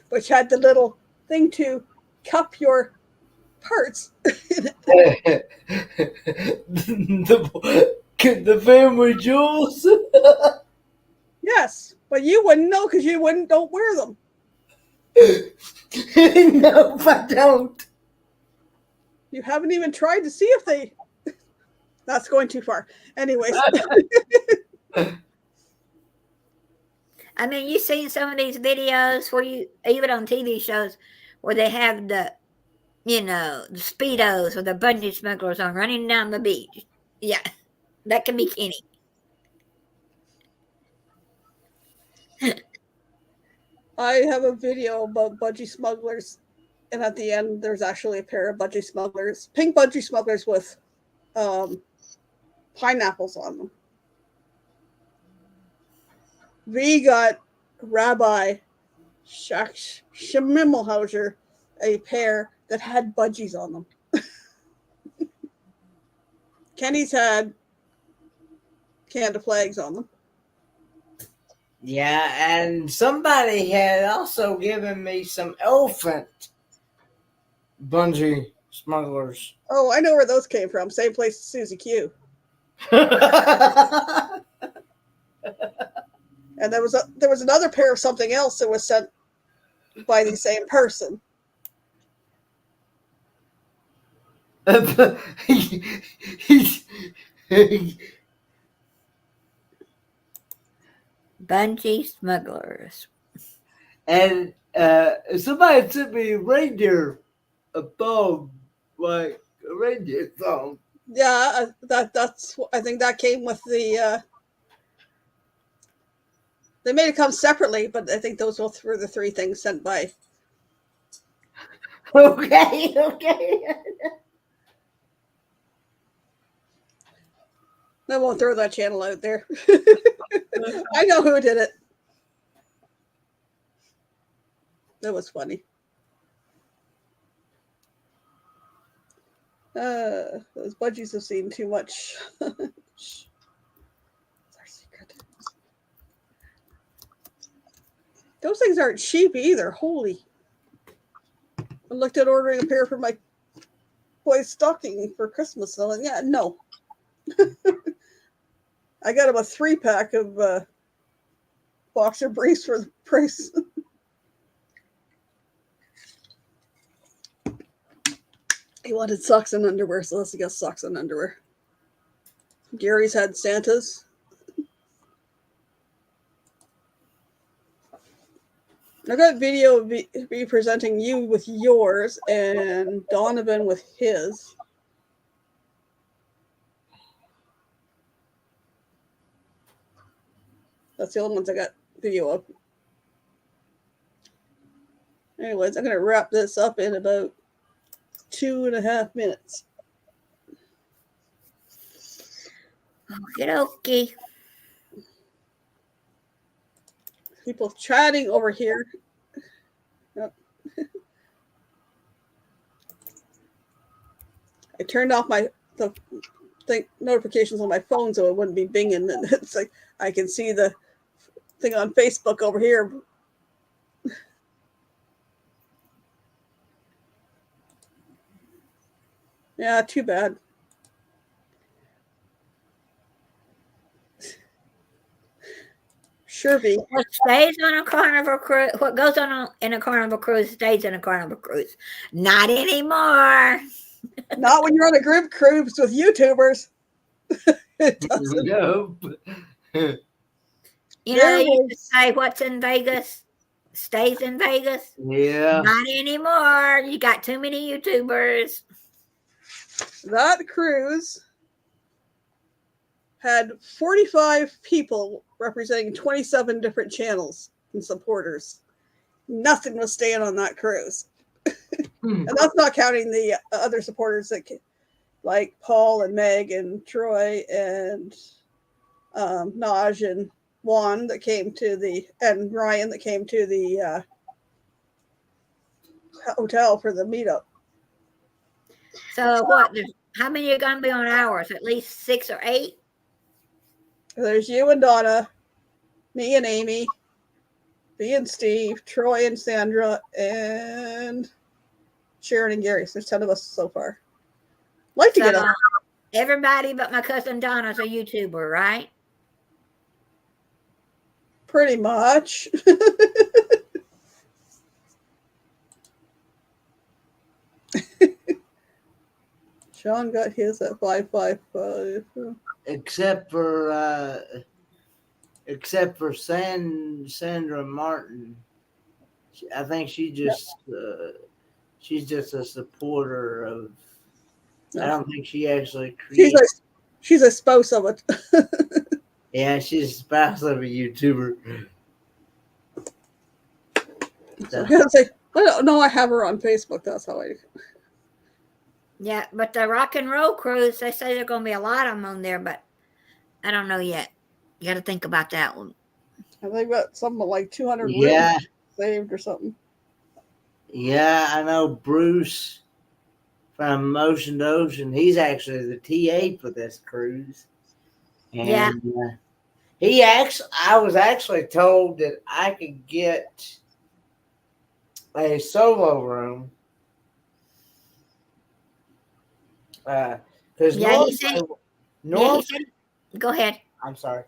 which had the little thing to cup your parts. the family jewels. Yes, but you wouldn't know because you don't wear them. No, I don't. You haven't even tried to see if they. That's going too far. Anyways. I mean, you've seen some of these videos where even on TV shows, where they have the Speedos or the bungee smugglers on running down the beach. Yeah, that can be Kenny. I have a video about budgie smugglers, and at the end, there's actually a pair of budgie smugglers, pink budgie smugglers with pineapples on them. We got Rabbi Schmimmelhauser a pair that had budgies on them. Kenny's had Canada flags on them. Yeah, and somebody had also given me some elephant bungee smugglers. Oh, I know where those came from. Same place as Susie Q. And there was another pair of something else that was sent by the same person. Bungee smugglers. And somebody sent me a reindeer, a thong, like a reindeer thong. Yeah, that's. I think that came with the. They made it come separately, but I think those were the three things sent by. Okay. I won't throw that channel out there. I know who did it. That was funny. Those budgies have seen too much. It's our secret. Those things aren't cheap either. Holy. I looked at ordering a pair for my boy's stocking for Christmas. So yeah, no. I got him a 3-pack of boxer briefs for the price. He wanted socks and underwear, so let's get socks and underwear. Gary's had Santa's. I got video of me presenting you with yours and Donovan with his. That's the only ones I got video of. Anyways, I'm going to wrap this up in about 2.5 minutes. Okie dokie. People chatting over here. Yep. I turned off the notifications on my phone so it wouldn't be binging. And it's like I can see the thing on Facebook over here. Yeah, too bad. Sure be. What stays on a Carnival cruise? What goes on in a Carnival cruise stays in a Carnival cruise. Not anymore. Not when you're on a group cruise with YouTubers. It doesn't. Nope. You know, There they used to was- say what's in Vegas stays in Vegas. Yeah. Not anymore. You got too many YouTubers. That cruise had 45 people representing 27 different channels and supporters. Nothing was staying on that cruise. Hmm. And that's not counting the other supporters like Paul and Meg and Troy and Naj and Juan that came to and Ryan that came to the hotel for the meetup. So what? How many are going to be on ours? At least 6 or 8? There's you and Donna, me and Amy, me and Steve, Troy and Sandra, and Sharon and Gary. So there's 10 of us so far. Like to get So up. everybody but my cousin Donna's a YouTuber, right? Pretty much. Sean got his at 555. Except for Sandra Martin. I think she's just a supporter of. I don't think she actually creates. She's a spouse of it. Yeah, she's a spouse of a YouTuber. So I gotta say, I don't know. I have her on Facebook. That's how I. Yeah, but the rock and roll cruise, they say there's going to be a lot of them on there, but I don't know yet. You got to think about that one. I think got something like 200 Yeah, rooms saved or something. yeah, I know Bruce from Ocean to Ocean. He's actually the TA for this cruise. And Yeah. I was actually told that I could get a solo room. Because Yeah, he said- normally, he said, go ahead. I'm sorry.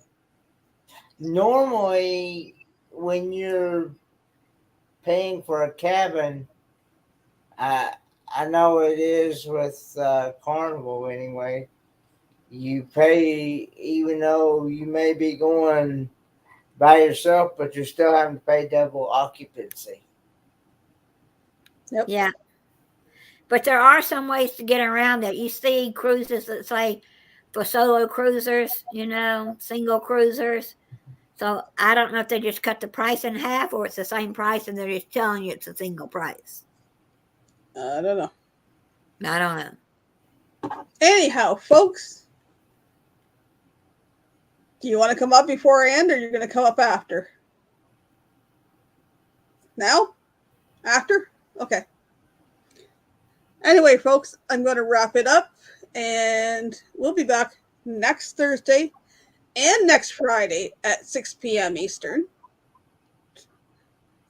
Normally, when you're paying for a cabin, I know it is with Carnival anyway. You pay, even though you may be going by yourself, but you're still having to pay double occupancy. Yeah. But there are some ways to get around that. You see cruises that say for solo cruisers, single cruisers. So I don't know if they just cut the price in half or it's the same price and they're just telling you it's a single price. I don't know. I don't know. Anyhow, folks, do you want to come up before I end, or you're going to come up after? Now? After? Okay. Anyway, folks, I'm going to wrap it up, and we'll be back next Thursday and next Friday at 6 p.m. Eastern.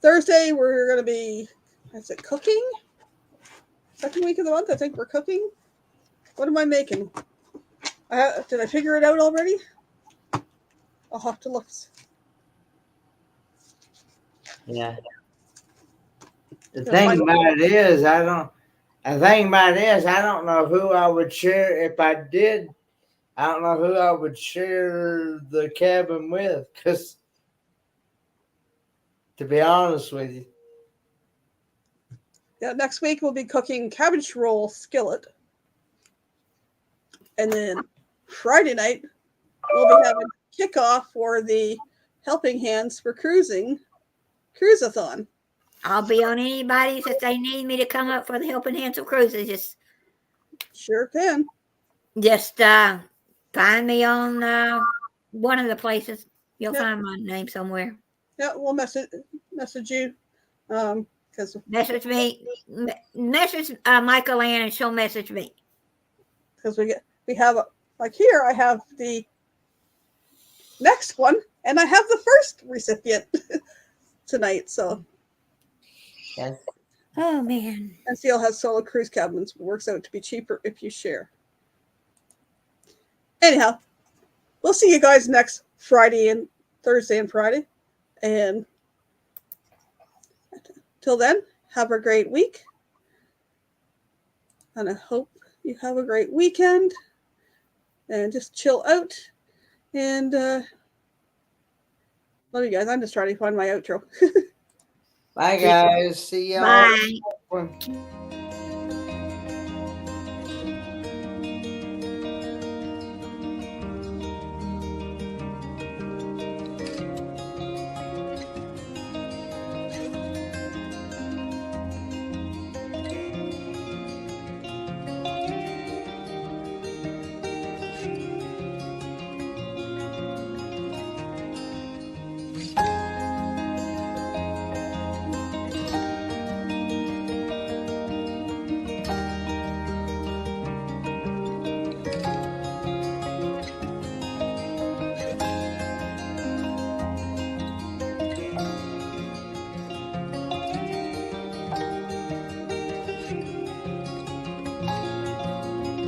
Thursday, we're going to be, is it cooking? Second week of the month, I think we're cooking. What am I making? Did I figure it out already? I'll have to look. Yeah. The Yeah, thing find- about it is, I don't. The thing about it is, I don't know who I would share if I did. I don't know who I would share the cabin with, because to be honest with you, Yeah, next week we'll be cooking cabbage roll skillet. And then Friday night, we'll be having kickoff for the Helping Hands for Cruise-a-thon. I'll be on anybody's if they need me to come up for the Helping Hands of Cruises. Sure can. Just find me on one of the places. You'll Yep. find my name somewhere. Yeah, we'll message you. Because Message me. Message Michael Ann and she'll message me. we have like here I have the next one and I have the first recipient tonight. So yes. Oh man. NCL has solo cruise cabins. It works out to be cheaper if you share. Anyhow, we'll see you guys next Friday and Thursday and Friday. And till then, have a great week. And I hope you have a great weekend. And just chill out. And love you guys. I'm just trying to find my outro. Bye, guys. See y'all. Bye. Bye.